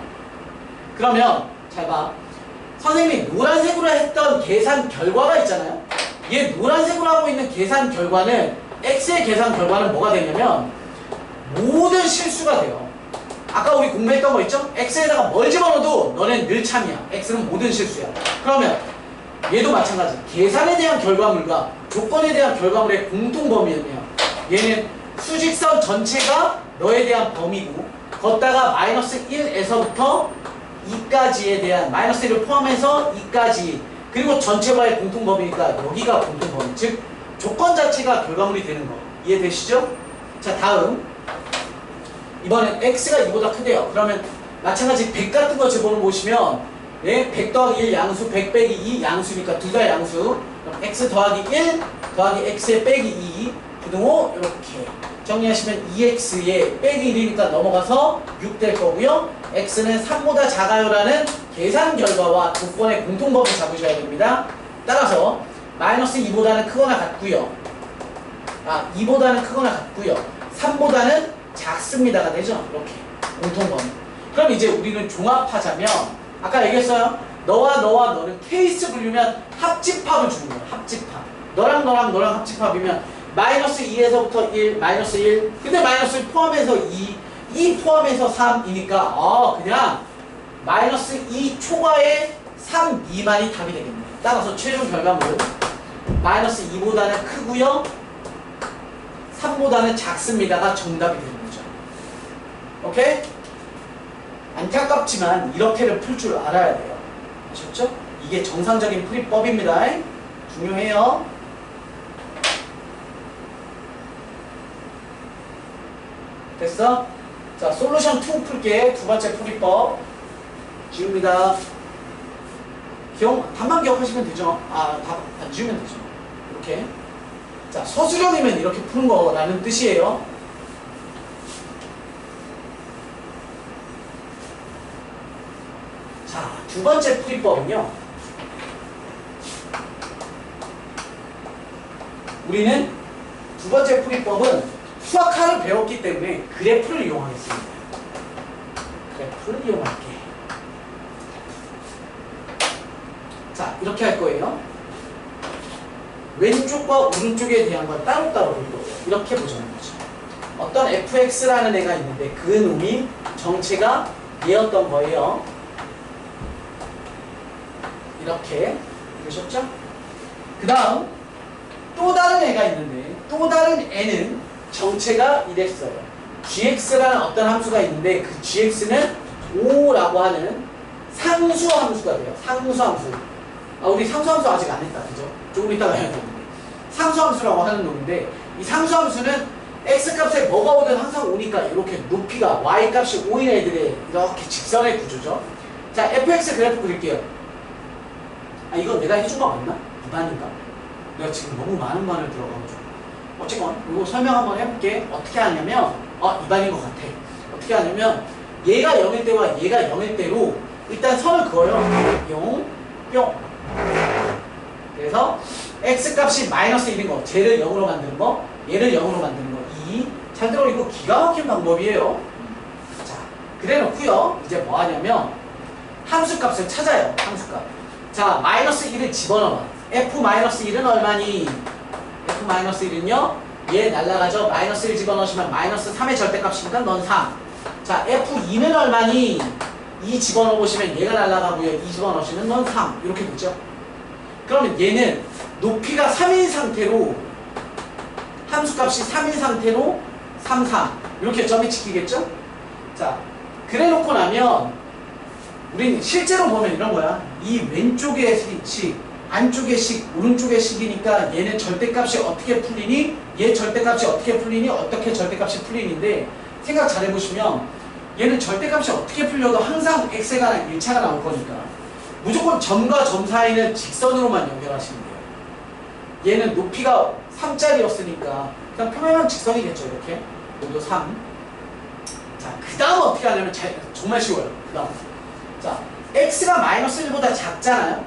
그러면 잘 봐. 선생님이 노란색으로 했던 계산 결과가 있잖아요. 얘 노란색으로 하고 있는 계산 결과는 x의 계산 결과는 뭐가 되냐면 모든 실수가 돼요. 아까 우리 공부했던 거 있죠? x에다가 뭘 집어넣어도 너넨 늘 참이야. x는 모든 실수야. 그러면 얘도 마찬가지. 계산에 대한 결과물과 조건에 대한 결과물의 공통 범위였네요. 얘는 수직선 전체가 너에 대한 범위고, 걷다가 마이너스 1에서부터 2까지에 대한 마이너스 1을 포함해서 2까지, 그리고 전체와의 공통 범위니까 여기가 공통 범위, 즉 조건 자체가 결과물이 되는 거 이해되시죠? 자, 다음 이번엔 x가 2보다 크대요. 그러면 마찬가지 100 같은 거 제본을 보시면, 네, 100 더하기 1 양수, 100 빼기 2 양수니까 둘 다 양수. 그럼 x 더하기 1 더하기 x에 빼기 2 부등호 이렇게 정리하시면 2x에 빼기 1이니까 넘어가서 6 될 거고요. x는 3보다 작아요라는 계산 결과와 조건의 공통범위 잡으셔야 됩니다. 따라서 마이너스 2보다는 크거나 같고요. 2보다는 크거나 같고요. 3보다는 작습니다가 되죠. 이렇게 공통범위. 그럼 이제 우리는 종합하자면, 아까 얘기했어요. 너와 너는 케이스 분류면 합집합을 주는 거예요. 합집합. 너랑 너랑 합집합이면 마이너스 2에서부터 1, 마이너스 1. 근데 마이너스 1 포함해서 2 포함해서 3이니까 그냥 마이너스 2 초과에 3 미만이 답이 되겠네요. 따라서 최종 결과물은 마이너스 2보다는 크고요, 3보다는 작습니다가 정답이 되는 거죠. 오케이? 안타깝지만 이렇게를 풀 줄 알아야 돼요. 아셨죠? 이게 정상적인 풀이법입니다. 중요해요. 됐어? 자, 솔루션 2 풀게. 두 번째 풀이법 지웁니다. 답만 기억하시면 되죠. 답 안 지우면 되죠. 이렇게. 자, 서술형이면 이렇게 푸는 거라는 뜻이에요. 자, 두 번째 풀이법은요, 우리는 두 번째 풀이법은 수학화를 배웠기 때문에 그래프를 이용하겠습니다. 그래프를 이용할게. 자, 이렇게 할 거예요. 왼쪽과 오른쪽에 대한 걸 따로따로 볼 거예요. 이렇게 보자는 거죠. 어떤 fx라는 애가 있는데 그 놈이 정체가 얘였던 거예요. 이렇게 보셨죠? 그 다음 또 다른 애가 있는데, 또 다른 애는 정체가 이랬어요. gx라는 어떤 함수가 있는데 그 gx는 5라고 하는 상수 함수가 돼요. 상수 함수. 우리 상수 함수 아직 안 했다, 그죠? 조금 이따가 해야 되는데. 상수 함수라고 하는 놈인데, 이 상수 함수는 x 값에 뭐가 오든 항상 오니까 이렇게 높이가 y 값이 5인 애들의 이렇게 직선의 구조죠. 자, fx 그래프 그릴게요. 이거 내가 해준 거 맞나? 2반인가? 내가 지금 너무 많은 반을 들어가가지고. 어쨌건 이거 설명 한번 해볼게. 어떻게 하냐면 2반인 것 같아. 어떻게 하냐면 얘가 0일 때와 얘가 0일 때로 일단 선을 그어요. 0, 뿅. 그래서 x값이 마이너스 1인 거, 쟤를 0으로 만드는 거, 얘를 0으로 만드는 거, 2. 잘 들어, 이거 기가 막힌 방법이에요. 자, 그래 놓고요. 이제 뭐 하냐면 함수값을 찾아요. 함수값. 자, 마이너스 1을 집어넣어. f-1은 얼마니? f-1은요? 얘 날라가죠? 마이너스 1 집어넣으시면 마이너스 3의 절대값이니까 넌 3. 자, f2는 얼마니? 2 집어넣으시면 얘가 날라가고요. 2 집어넣으시면 넌 3. 이렇게 되죠? 그러면 얘는 높이가 3인 상태로, 함수값이 3인 상태로 3, 3. 이렇게 점이 찍히겠죠? 자, 그래 놓고 나면 우린 실제로 보면 이런 거야. 이 왼쪽의 식, 안쪽의 식, 오른쪽의 식이니까 얘는 절대값이 어떻게 풀리니? 얘 절대값이 어떻게 풀리니? 어떻게 절대값이 풀리는데, 생각 잘 해보시면 얘는 절대값이 어떻게 풀려도 항상 x에 관한 1차가 나올 거니까 무조건 점과 점 사이는 직선으로만 연결하시면 돼요. 얘는 높이가 3짜리였으니까 그냥 평행한 직선이겠죠. 이렇게 여기도 3. 자, 그 다음 어떻게 하냐면 정말 쉬워요. 그 다음, 자, x가 마이너스 1보다 작잖아요.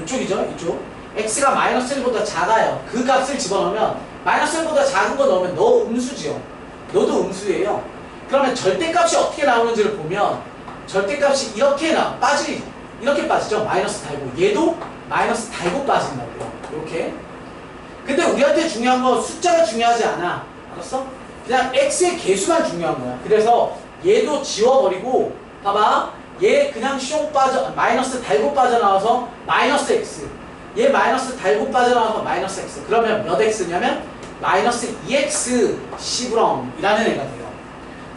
이쪽이죠, 이쪽. x가 마이너스 1보다 작아요. 그 값을 집어넣으면 마이너스 1보다 작은 거 넣으면 너 음수지요. 너도 음수예요. 그러면 절대값이 어떻게 나오는지를 보면 절대값이 이렇게 이렇게 빠지죠. 마이너스 달고. 얘도 마이너스 달고 빠진다고요. 이렇게. 근데 우리한테 중요한 건 숫자가 중요하지 않아. 알았어? 그냥 x의 개수만 중요한 거야. 그래서 얘도 지워버리고, 봐봐. 얘 그냥 마이너스 달고 빠져나와서 마이너스 x. 얘 마이너스 달고 빠져나와서 마이너스 x. 그러면 몇 x냐면 마이너스 2x 시브렁이라는 애가 돼요.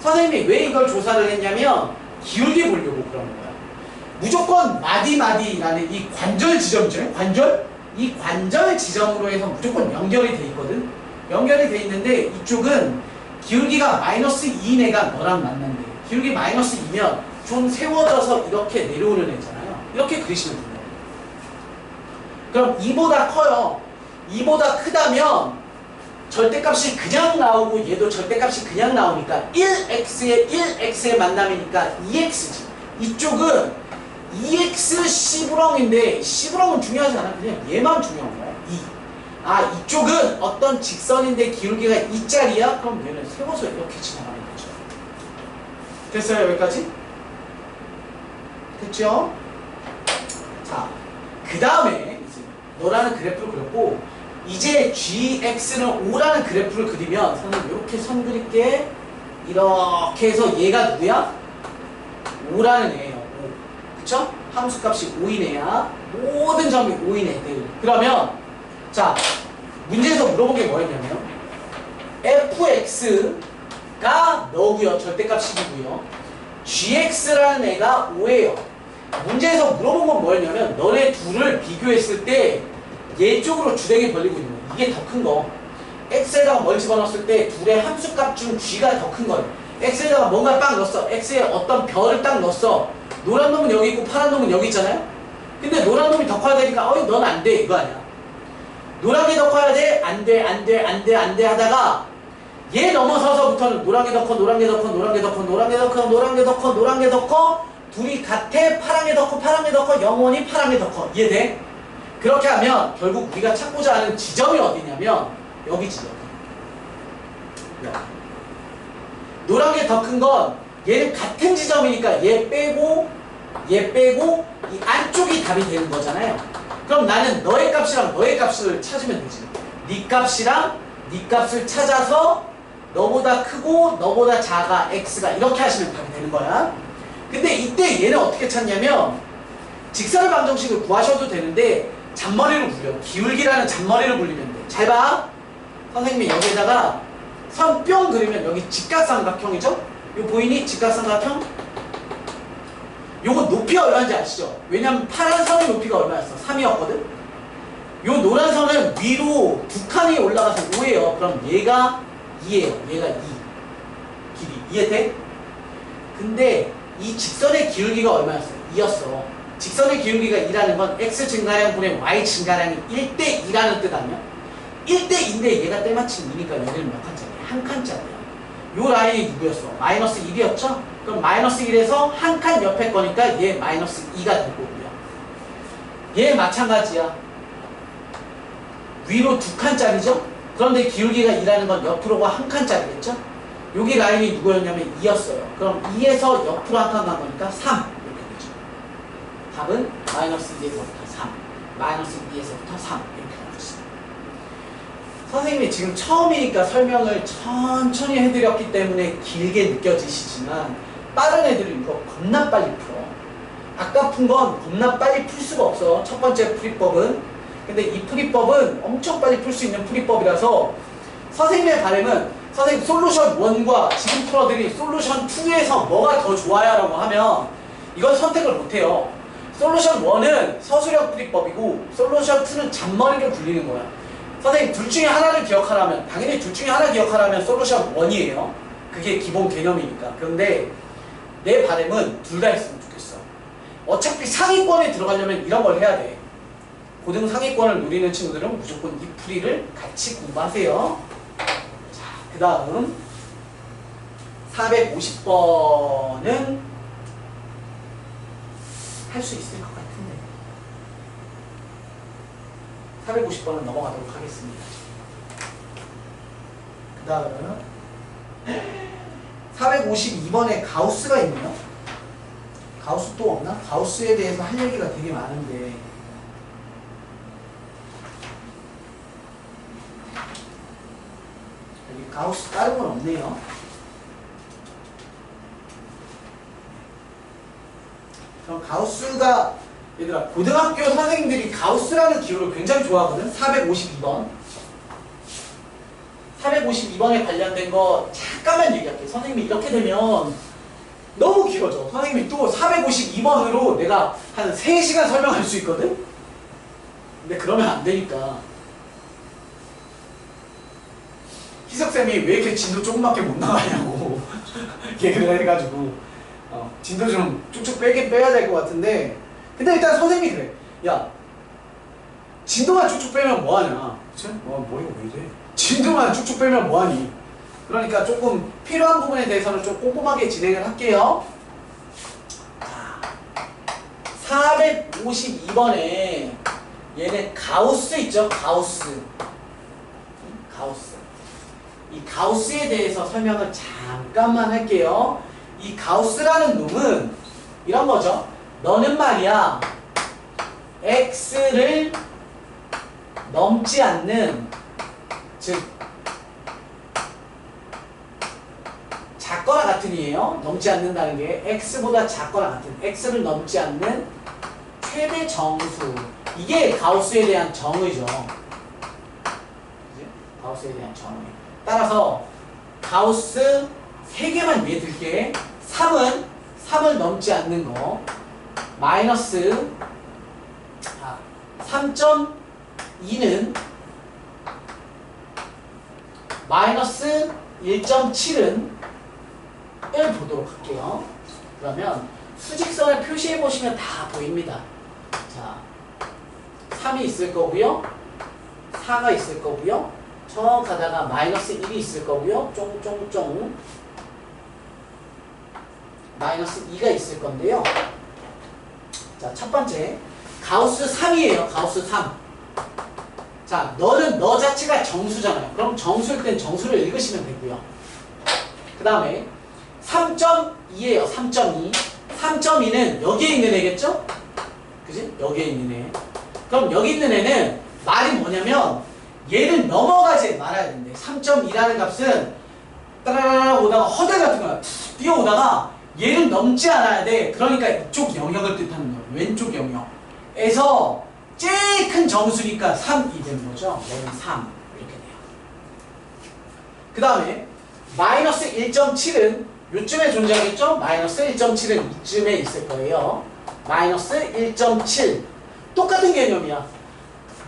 선생님이 왜 이걸 조사를 했냐면 기울기 보려고 그러는 거야. 무조건 마디마디라는 이 관절 지점이죠. 관절? 이 관절 지점으로 해서 무조건 연결이 돼 있거든. 연결이 돼 있는데 이쪽은 기울기가 마이너스 2인 애가 너랑 만난대. 기울기 마이너스 2면 좀 세워져서 이렇게 내려오는 애잖아요. 이렇게 그리시면 됩니다. 그럼 2보다 커요. 2보다 크다면 절대값이 그냥 나오고 얘도 절대값이 그냥 나오니까 1x에 1x의 만남이니까 2x지. 이쪽은 2x 시브렁인데 시브렁은 중요하지 않아. 그냥 얘만 중요한 거야. 2. 아, 이쪽은 어떤 직선인데 기울기가 2짜리야? 그럼 얘는 세워서 이렇게 지나가는 거죠. 됐어요? 여기까지? 됐죠? 자, 그 다음에 너라는 그래프를 그렸고 이제 gx는 5라는 그래프를 그리면 선생님 이렇게 선 그릴게. 이렇게 해서 얘가 누구야? 5라는 애예요. 5. 그쵸? 함수값이 5인 애야. 모든 점이 5인 애들. 그러면 자, 문제에서 물어본 게 뭐였냐면 fx가 너고요. 절대값이고요. gx라는 애가 5예요. 문제에서 물어본 건 뭐였냐면 너네 둘을 비교했을 때 얘 쪽으로 주댕이 벌리고 있는 거예요. 이게 더 큰 거. x에다가 뭘 집어넣었을 때 둘의 함수값 중 g가 더 큰 거예요. x에다가 뭔가 딱 넣었어. x에 어떤 별을 딱 넣었어. 노란 놈은 여기 있고 파란 놈은 여기 있잖아요. 근데 노란 놈이 더 커야 되니까 넌 안 돼 이거 아니야. 노란 게 더 커야 돼. 안 돼, 안 돼, 안 돼, 안 돼 하다가 얘 넘어서서부터는 노란 게 더 커, 노란 게 더 커, 노란 게 더 커, 노란 게 더 커, 노란 게 더 커, 노란 게 더 커. 둘이 같아. 파란 게 더 커, 파란 게 더 커. 영원히 파란 게 더 커. 이해돼? 그렇게 하면 결국 우리가 찾고자 하는 지점이 어디냐면 여기지. 여기. 노란 게 더 큰 건 얘는 같은 지점이니까 얘 빼고 이 안쪽이 답이 되는 거잖아요. 그럼 나는 너의 값이랑 너의 값을 찾으면 되지. 네 값이랑 네 값을 찾아서 너보다 크고 너보다 작아 x가 이렇게 하시면 답이 되는 거야. 근데 이때 얘는 어떻게 찾냐면 직선의 방정식을 구하셔도 되는데 잔머리를 굴려. 기울기라는 잔머리를 굴리면 돼. 잘 봐. 선생님이 여기에다가 선 뿅 그리면 여기 직각삼각형이죠? 이거 보이니? 직각삼각형? 요거 높이가 얼마인지 아시죠? 왜냐면 파란 선의 높이가 얼마였어? 3이었거든? 요 노란 선은 위로 두 칸이 올라가서 5예요. 그럼 얘가 2예요. 얘가 2. 길이. 이해돼? 근데 이 직선의 기울기가 얼마였어? 2였어. 직선의 기울기가 2라는 건 x 증가량 분의 y 증가량이 1대 2라는 뜻 아니야? 1대 2인데 얘가 때마침 2니까 여기는 몇 칸짜리야? 한 칸짜리야. 요 라인이 누구였어? 마이너스 1이었죠? 그럼 마이너스 1에서 한 칸 옆에 거니까 얘 마이너스 2가 될 거고요. 얘 마찬가지야. 위로 두 칸짜리죠? 그런데 기울기가 2라는 건 옆으로가 한 칸짜리겠죠? 여기 라인이 누구였냐면 2였어요. 그럼 2에서 옆으로 한 칸 간 거니까 3. 답은 마이너스 2에서부터 3, 마이너스 2에서부터 3 이렇게 나왔습니다. 선생님이 지금 처음이니까 설명을 천천히 해드렸기 때문에 길게 느껴지시지만 빠른 애들은 이거 겁나 빨리 풀어. 아까 푼 건 겁나 빨리 풀 수가 없어. 첫 번째 풀이법은. 근데 이 풀이법은 엄청 빨리 풀 수 있는 풀이법이라서 선생님의 바람은 선생님 솔루션 1과 지금 풀어드린 솔루션 2에서 뭐가 더 좋아요? 라고 하면 이건 선택을 못해요. 솔루션 1은 서술형 풀이법이고 솔루션 2는 잔머리를 굴리는 거야. 선생님 둘 중에 하나를 기억하라면 당연히 둘 중에 하나 기억하라면 솔루션 1이에요. 그게 기본 개념이니까. 그런데 내 바람은 둘 다 했으면 좋겠어. 어차피 상위권에 들어가려면 이런 걸 해야 돼. 고등 상위권을 노리는 친구들은 무조건 이 풀이를 같이 공부하세요. 자, 그 다음 450번은 할 수 있을 것 같은데 450번은 넘어가도록 하겠습니다. 그 다음 452번에 가우스가 있네요. 가우스 또 없나? 가우스에 대해서 할 얘기가 되게 많은데 여기 가우스 다른 건 없네요. 그럼 가우스가 얘들아, 고등학교 선생님들이 가우스라는 기호를 굉장히 좋아하거든. 452번. 452번에 관련된 거 잠깐만 얘기할게. 선생님이 이렇게 되면 너무 길어져. 선생님이 또 452번으로 내가 한 3시간 설명할 수 있거든? 근데 그러면 안 되니까. 희석쌤이 왜 이렇게 진도 조금밖에 못 나가냐고 얘기를 해가지고 진도 좀 쭉쭉 빼야 될 것 같은데, 근데 일단 선생님이 그래. 야, 진도만 쭉쭉 빼면 뭐하냐. 그치? 머리가 왜 이래. 진도만 쭉쭉 빼면 뭐하니. 그러니까 조금 필요한 부분에 대해서는 좀 꼼꼼하게 진행을 할게요. 자, 452번에 얘네 가우스 있죠? 가우스. 이 가우스에 대해서 설명을 잠깐만 할게요. 이 가우스라는 놈은 이런 거죠. 너는 말이야, x를 넘지 않는, 즉 작거나 같은 이에요. 넘지 않는다는 게 x보다 작거나 같은, x를 넘지 않는 최대 정수. 이게 가우스에 대한 정의죠. 그치? 가우스에 대한 정의. 따라서 가우스 3개만 위에 들게. 3을 넘지 않는 거. 마이너스 3.2는 마이너스 1.7은 을 보도록 할게요. 그러면 수직선을 표시해 보시면 다 보입니다. 자, 3이 있을 거고요. 4가 있을 거고요. 저 가다가 마이너스 1이 있을 거고요. 쫑쫑쫑. 마이너스 2가 있을 건데요. 자, 첫 번째. 가우스 3이에요. 가우스 3. 자, 너 자체가 정수잖아요. 그럼 정수일 땐 정수를 읽으시면 되고요. 그 다음에 3.2에요. 3.2. 3.2는 여기에 있는 애겠죠? 그지? 여기에 있는 애. 그럼 여기 있는 애는 말이 뭐냐면 얘를 넘어가지 말아야 된대. 3.2라는 값은 따라라라 오다가 허들 같은 거야. 뛰어오다가 얘를 넘지 않아야 돼. 그러니까 이쪽 영역을 뜻하는 거야. 왼쪽 영역에서 제일 큰 정수니까 3이 되는 거죠. 얘는 3 이렇게 돼요. 그 다음에 마이너스 1.7은 요쯤에 존재하겠죠? 마이너스 1.7은 이쯤에 있을 거예요. 마이너스 1.7 똑같은 개념이야.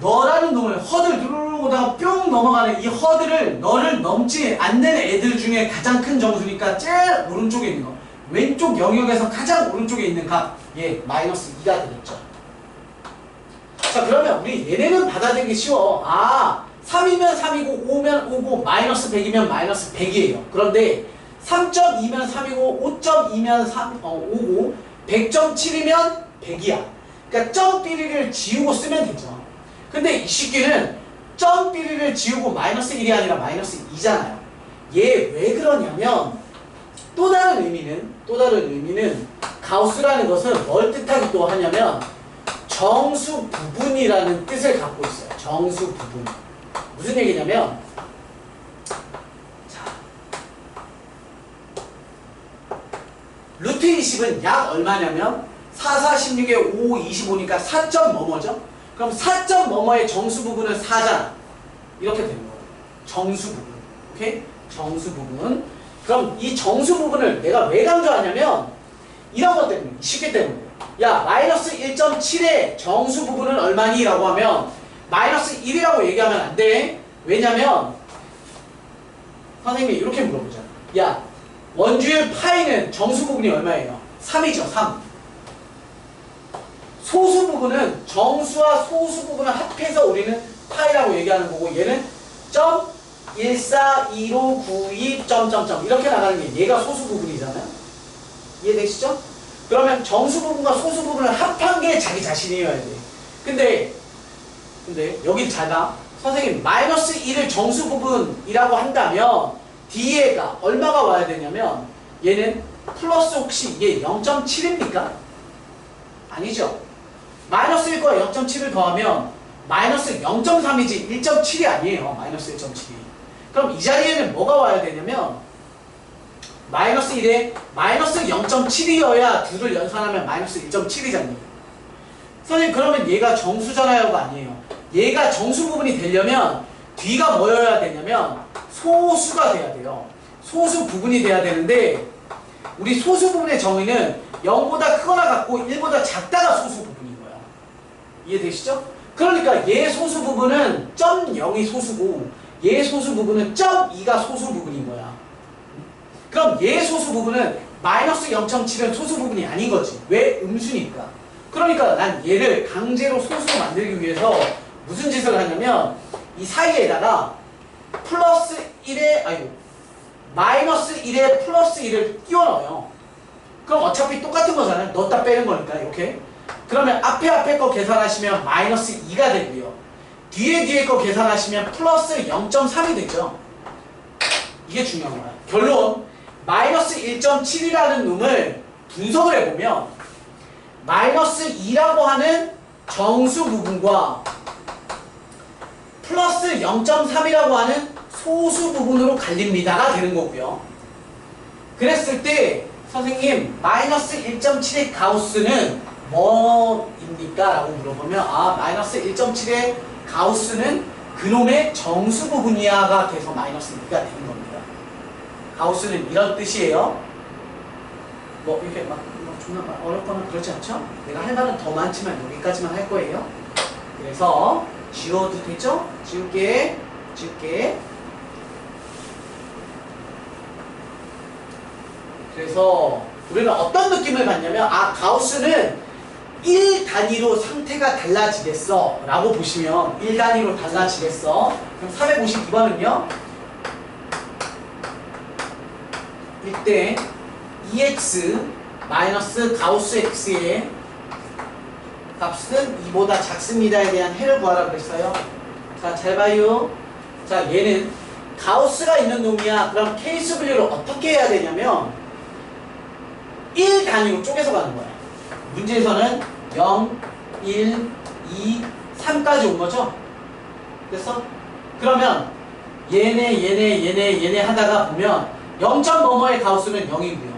너라는 놈을 허들 누르르 오다가 뿅 넘어가는 이 허들을 너를 넘지 않는 애들 중에 가장 큰 정수니까 제일 오른쪽에 있는 거. 왼쪽 영역에서 가장 오른쪽에 있는 값. 얘 마이너스 2가 되겠죠. 자, 그러면 우리 얘네는 받아들이기 쉬워. 3이면 3이고 5면 5고 마이너스 100이면 마이너스 100이에요. 그런데 3.2면 3이고 5.2면 5고 100.7이면 100이야. 그러니까 점 삐리를 지우고 쓰면 되죠. 근데 이 식기는 점 삐리를 지우고 마이너스 1이 아니라 마이너스 2잖아요. 얘 왜 그러냐면 또 다른 의미는 가우스라는 것은 뭘 뜻하기도 하냐면 정수 부분이라는 뜻을 갖고 있어요. 정수 부분. 무슨 얘기냐면 자, 루트 20은 약 얼마냐면 4, 4, 16에 5, 25니까 4점 뭐뭐죠? 그럼 4점 뭐뭐의 정수 부분은 4잖아. 이렇게 되는 거예요. 정수 부분. 오케이? 정수 부분. 그럼 이 정수 부분을 내가 왜 강조하냐면 이런 것 때문에, 쉽게 때문에. 야, 마이너스 1.7의 정수 부분은 얼마니? 라고 하면 마이너스 1이라고 얘기하면 안 돼. 왜냐면 선생님이 이렇게 물어보잖아. 야, 원주율 파이는 정수 부분이 얼마예요? 3이죠. 3. 소수 부분은 정수와 소수 부분을 합해서 우리는 파이라고 얘기하는 거고, 얘는 점 141592 점점점 이렇게 나가는 게 얘가 소수 부분이잖아요. 이해되시죠? 그러면 정수 부분과 소수 부분을 합한 게 자기 자신이어야 돼. 근데 여기 잘 봐. 선생님 마이너스 1을 정수 부분이라고 한다면 뒤에가 얼마가 와야 되냐면 얘는 플러스 혹시 이게 0.7입니까? 아니죠. 마이너스 1과 0.7을 더하면 마이너스 0.3이지 1.7이 아니에요. 마이너스 1.7이. 그럼 이 자리에는 뭐가 와야 되냐면 마이너스 1에 마이너스 0.7이어야 둘을 연산하면 마이너스 1.7이잖아요. 선생님 그러면 얘가 정수잖아요가 아니에요. 얘가 정수 부분이 되려면 뒤가 뭐여야 되냐면 소수가 돼야 돼요. 소수 부분이 돼야 되는데 우리 소수 부분의 정의는 0보다 크거나 같고 1보다 작다가 소수 부분인 거야. 이해되시죠? 그러니까 얘 소수 부분은 0.0이 소수고 얘 소수 부분은 0.2가 소수 부분인 거야. 그럼 얘 소수 부분은 마이너스 0.7은 소수 부분이 아닌 거지. 왜? 음수니까. 그러니까 난 얘를 강제로 소수로 만들기 위해서 무슨 짓을 하냐면 이 사이에다가 플러스 1에 마이너스 1에 플러스 1을 끼워 넣어요. 그럼 어차피 똑같은 거잖아요. 넣었다 빼는 거니까 이렇게. 그러면 앞에 거 계산하시면 마이너스 2가 되고요. 뒤에 거 계산하시면 플러스 0.3이 되죠. 이게 중요한 거야. 결론 마이너스 1.7이라는 놈을 분석을 해보면 마이너스 2라고 하는 정수 부분과 플러스 0.3이라고 하는 소수 부분으로 갈립니다가 되는 거고요. 그랬을 때 선생님 마이너스 1.7의 가우스는 뭐입니까? 라고 물어보면 마이너스 1.7의 가우스는 그놈의 정수 부분이야가 돼서 마이너스 2가 되는 겁니다. 가우스는 이런 뜻이에요. 뭐 이렇게 막 존나 어렵거나 그렇지 않죠? 내가 할 말은 더 많지만 여기까지만 할 거예요. 그래서 지워도 되죠? 지울게. 그래서 우리는 어떤 느낌을 받냐면 가우스는 1단위로 상태가 달라지겠어 라고 보시면 1단위로 달라지겠어. 그럼 452번은요 1대 2x 마이너스 가우스 x의 값은 2보다 작습니다에 대한 해를 구하라 그랬어요. 자, 잘 봐요. 자, 얘는 가우스가 있는 놈이야. 그럼 케이스 분류를 어떻게 해야 되냐면 1단위로 쪼개서 가는 거야. 문제에서는 0, 1, 2, 3까지 온 거죠? 됐어? 그러면 얘네 하다가 보면 0점 뭐뭐의 가우스는 0이고요.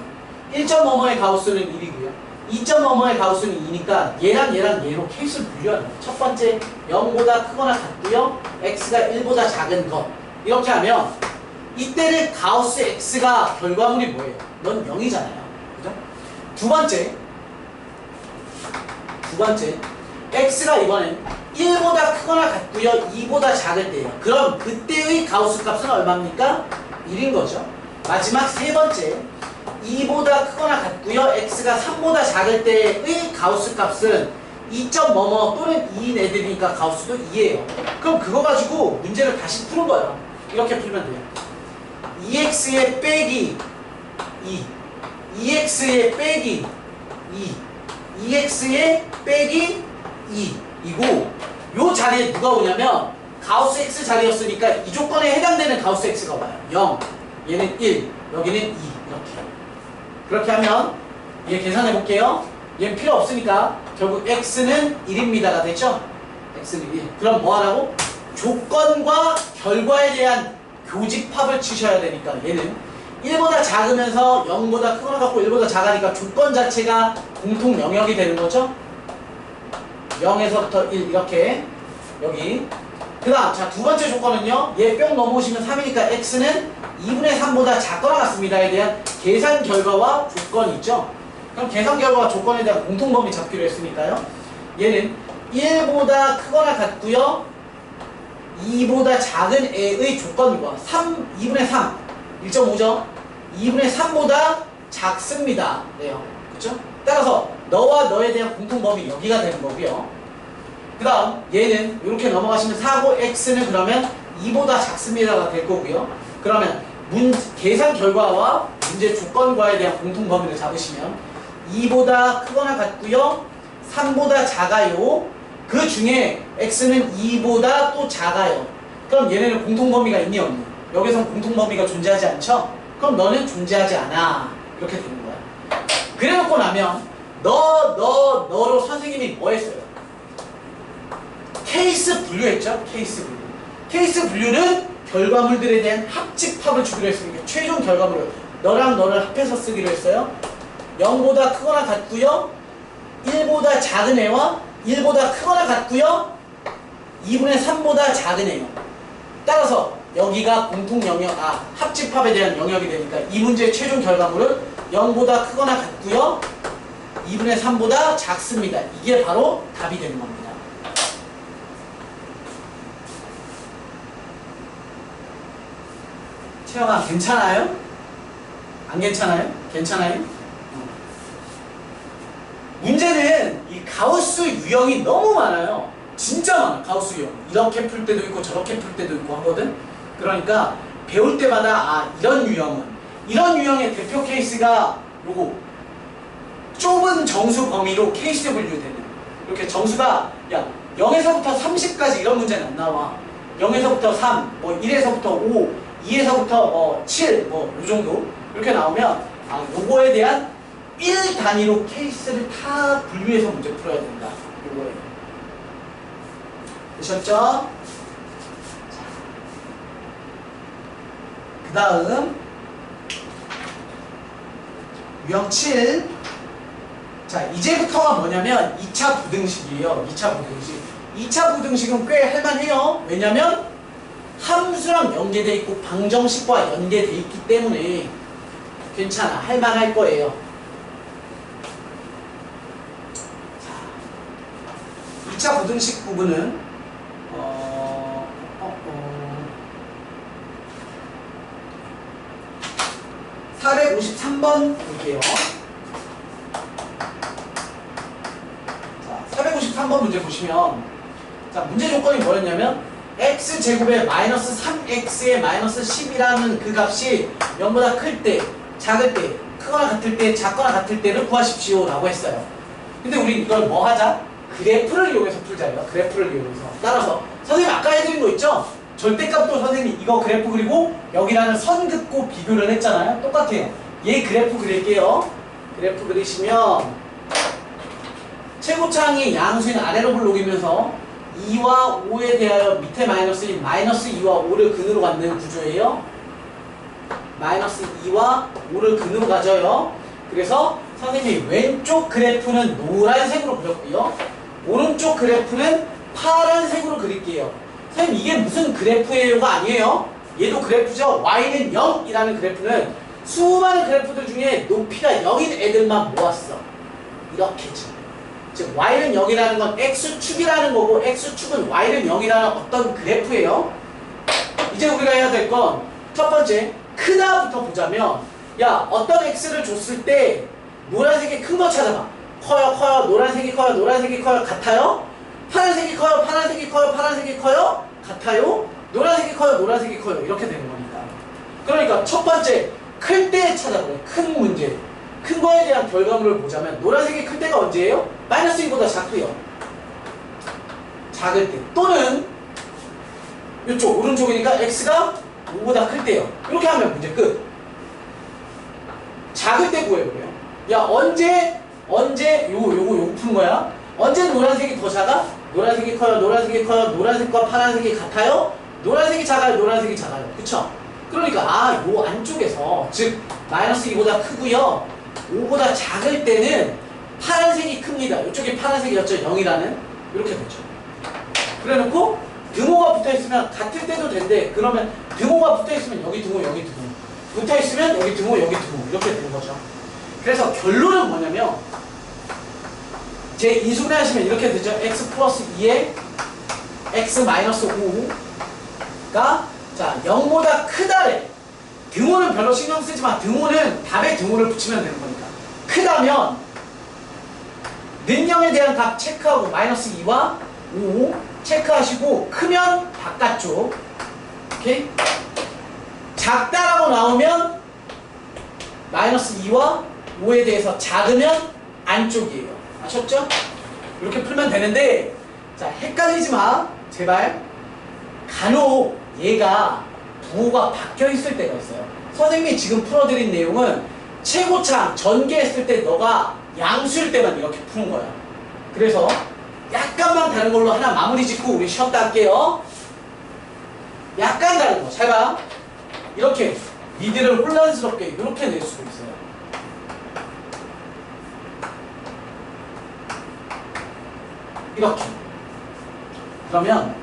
1점 뭐뭐의 가우스는 1이고요. 2점 뭐뭐의 가우스는 2니까 얘랑 얘로 케이스를 분류하는 거예요. 첫 번째 0보다 크거나 같고요. x가 1보다 작은 것. 이렇게 하면 이때는 가우스 x가 결과물이 뭐예요? 넌 0이잖아요. 그죠? 두 번째 x가 이번엔 1보다 크거나 같고요. 2보다 작을 때예요. 그럼 그때의 가우스 값은 얼마입니까? 1인 거죠. 마지막 세 번째 2보다 크거나 같고요. x가 3보다 작을 때의 가우스 값은 2점 뭐뭐 또는 2인 애들이니까 가우스도 2예요. 그럼 그거 가지고 문제를 다시 푸는 거예요. 이렇게 풀면 돼요. 2x의 빼기 2 2x의 빼기 2 2x의 빼기 2 이고 요 자리에 누가 오냐면 가우스 x 자리였으니까 이 조건에 해당되는 가우스 x가 와요. 0 얘는 1 여기는 2 이렇게. 그렇게 하면 얘 계산해 볼게요. 얘는 필요 없으니까 결국 x는 1입니다가 되죠? x는 1. 그럼 뭐 하라고? 조건과 결과에 대한 교집합을 치셔야 되니까 얘는 1보다 작으면서 0보다 크거나 같고 1보다 작으니까 조건 자체가 공통 영역이 되는 거죠? 0에서부터 1 이렇게 여기. 그 다음 자 두 번째 조건은요. 얘 뿅 넘어오시면 3이니까 x는 2분의 3보다 작거나 같습니다에 대한 계산 결과와 조건이 있죠. 그럼 계산 결과와 조건에 대한 공통범위 잡기로 했으니까요. 얘는 1보다 크거나 같고요. 2보다 작은 애의 조건과 2분의 3 1.5죠. 2분의 3보다 작습니다. 네요. 그쵸? 따라서 너와 너에 대한 공통범위 여기가 되는 거고요. 그 다음 얘는 이렇게 넘어가시면 4고 x는 그러면 2보다 작습니다가 될 거고요. 그러면 계산 결과와 문제 조건과에 대한 공통범위를 잡으시면 2보다 크거나 같고요. 3보다 작아요. 그 중에 x는 2보다 또 작아요. 그럼 얘네는 공통범위가 있니 없니? 여기선 공통범위가 존재하지 않죠? 그럼 너는 존재하지 않아. 이렇게 되는 거야. 그래놓고 나면 너로 선생님이 뭐 했어요? 케이스 분류했죠? 케이스 분류. 케이스 분류는 결과물들에 대한 합집합을 주기로 했으니까 최종 결과물을 너랑 너를 합해서 쓰기로 했어요. 0보다 크거나 같고요. 1보다 작은 애와 1보다 크거나 같고요. 2분의 3보다 작으네요. 따라서 여기가 공통 영역, 합집합에 대한 영역이 되니까 이 문제의 최종 결과물은 0보다 크거나 같고요. 2분의 3보다 작습니다. 이게 바로 답이 되는 겁니다. 채영아, 괜찮아요? 안 괜찮아요? 괜찮아요? 문제는 이 가우스 유형이 너무 많아요. 진짜 많아, 가우스 유형. 이렇게 풀 때도 있고 저렇게 풀 때도 있고 하거든. 그러니까 배울 때마다 이런 유형의 대표 케이스가 요거 좁은 정수 범위로 KCW 되는 이렇게 정수가 0에서부터 30까지 이런 문제는 안 나와. 0에서부터 3, 1에서부터 5, 2에서부터 7, 요 정도 이렇게 나오면 요거에 대한 1 단위로 케이스를 다 분류해서 문제 풀어야 된다. 요거예요. 되셨죠? 그 다음 유형 7. 자, 이제부터가 뭐냐면 2차 부등식이에요. 2차 부등식. 2차 부등식은 꽤 할만해요. 왜냐면 함수랑 연계되어 있고 방정식과 연계되어 있기 때문에 괜찮아. 할만할 거예요. 자, 2차 부등식 부분은 453번 볼게요. 자, 453번 문제 보시면, 자, 문제 조건이 뭐였냐면 x제곱에 마이너스 3x에 마이너스 10이라는 그 값이 0보다 클 때, 작을 때, 크거나 같을 때, 작거나 같을 때를 구하십시오 라고 했어요. 근데 우리 이걸 뭐 하자? 그래프를 이용해서 풀자요. 그래프를 이용해서. 따라서 선생님 아까 해드린 거 있죠? 절대값도 선생님 이거 그래프 그리고 여기라는 선 긋고 비교를 했잖아요. 똑같아요. 얘 그래프 그릴게요. 그래프 그리시면 최고창이 양수인 아래로 불록이면서 2와 5에 대하여 밑에 마이너스인 마이너스 2와 5를 근으로 갖는 구조예요. 마이너스 2와 5를 근으로 가져요. 그래서 선생님이 왼쪽 그래프는 노란색으로 그렸고요. 오른쪽 그래프는 파란색으로 그릴게요. 선생님 이게 무슨 그래프예요가 아니에요. 얘도 그래프죠. y는 0이라는 그래프는 수많은 그래프들 중에 높이가 0인 애들만 모았어. 이렇게죠. 즉 y는 0이라는 건 x축이라는 거고 x축은 y는 0이라는 어떤 그래프예요. 이제 우리가 해야 될 건 첫 번째 크다부터 보자면 어떤 x를 줬을 때 노란색이 큰 거 찾아봐. 커요 노란색이 커요 같아요? 파란색이 커요 파란색이 커요 같아요? 노란색이 커요 이렇게 되는 거니까. 그러니까 첫 번째 클 때 찾아보래. 큰 문제, 큰 거에 대한 결과물을 보자면 노란색이 클 때가 언제예요? 마이너스 2보다 작고요. 작을 때 또는 이쪽 오른쪽이니까 x가 5보다 클 때요. 이렇게 하면 문제 끝. 작을 때 구해보래요. 언제 요거 푸는 거야? 언제 노란색이 더 작아? 노란색이 커요 노란색과 파란색이 같아요? 노란색이 작아요 그쵸? 그러니까 요 안쪽에서 즉 마이너스 2보다 크고요 5보다 작을 때는 파란색이 큽니다. 이쪽이 파란색이었죠. 0이라는 이렇게 되죠. 그래놓고 등호가 붙어있으면 같을 때도 된대. 그러면 등호가 붙어있으면 여기 등호 붙어있으면 여기 등호 이렇게 되는 거죠. 그래서 결론은 뭐냐면 제 인수분해 하시면 이렇게 되죠. x 플러스 2에 x 마이너스 5가 0보다 크다래. 등호는 별로 신경 쓰지 마. 등호는 답에 등호를 붙이면 되는 거니까. 크다면 능력에 대한 값 체크하고 마이너스 2와 5 체크하시고 크면 바깥쪽. 오케이? 작다라고 나오면 마이너스 2와 5에 대해서 작으면 안쪽이에요. 아셨죠? 이렇게 풀면 되는데 자 헷갈리지 마. 제발. 간혹 얘가 부호가 바뀌어 있을 때가 있어요. 선생님이 지금 풀어드린 내용은 최고창 전개했을 때 너가 양수일 때만 이렇게 푸는 거야. 그래서 약간만 다른 걸로 하나 마무리 짓고 우리 쉬었다 할게요. 약간 다른 거. 잘 봐. 이렇게 니들을 혼란스럽게 이렇게 낼 수도 있어요. 이렇게. 그러면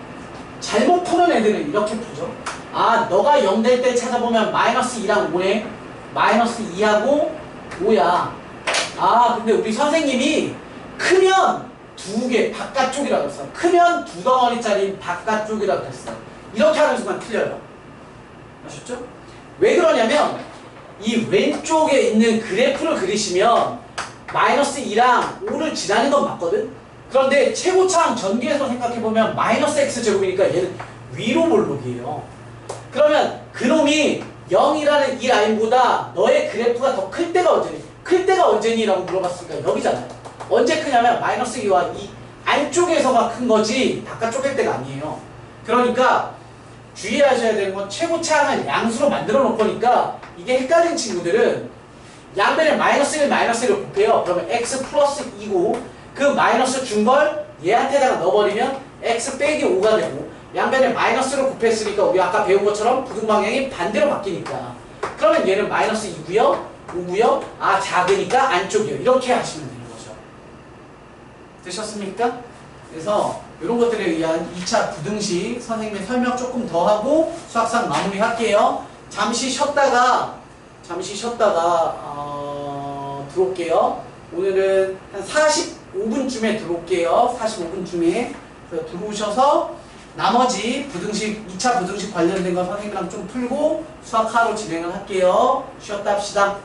잘못 푸는 애들은 이렇게 푸죠. 아, 너가 0 될 때 찾아보면 마이너스 2랑 5네. 마이너스 2하고 5야. 아, 근데 우리 선생님이 크면 2개 바깥쪽이라고 했어. 크면 2덩어리짜리 바깥쪽이라고 했어. 이렇게 하는 순간 틀려요. 아셨죠? 왜 그러냐면 이 왼쪽에 있는 그래프를 그리시면 마이너스 2랑 5를 지나는 건 맞거든? 그런데 최고차항 전개해서 생각해보면 마이너스 x제곱이니까 얘는 위로 볼록이에요. 그러면 그놈이 0이라는 이 라인보다 너의 그래프가 더 클 때가 언제니? 클 때가 언제니? 라고 물어봤으니까 여기잖아요. 언제 크냐면 마이너스 2와 이 안쪽에서가 큰 거지 바깥쪽일 때가 아니에요. 그러니까 주의하셔야 되는 건 최고차항을 양수로 만들어 놓을 거니까 이게 헷갈린 친구들은 양변에 마이너스 1, 마이너스 1을 곱해요. 그러면 x 플러스 2고 그 마이너스 준 걸 얘한테다가 넣어버리면 x 빼기 5가 되고 양변에 마이너스를 곱했으니까 우리 아까 배운 것처럼 부등방향이 반대로 바뀌니까 그러면 얘는 마이너스 2고요 5고요 아 작으니까 안쪽이요 이렇게 하시면 되는 거죠. 되셨습니까? 그래서 이런 것들에 의한 2차 부등식 선생님의 설명 조금 더 하고 수학상 마무리 할게요. 잠시 쉬었다가 들어올게요. 오늘은 한 45분쯤에 들어올게요. 45분쯤에 들어오셔서 나머지 부등식 2차 부등식 관련된 거 선생님이랑 좀 풀고 수학하러 진행을 할게요. 쉬었다 합시다.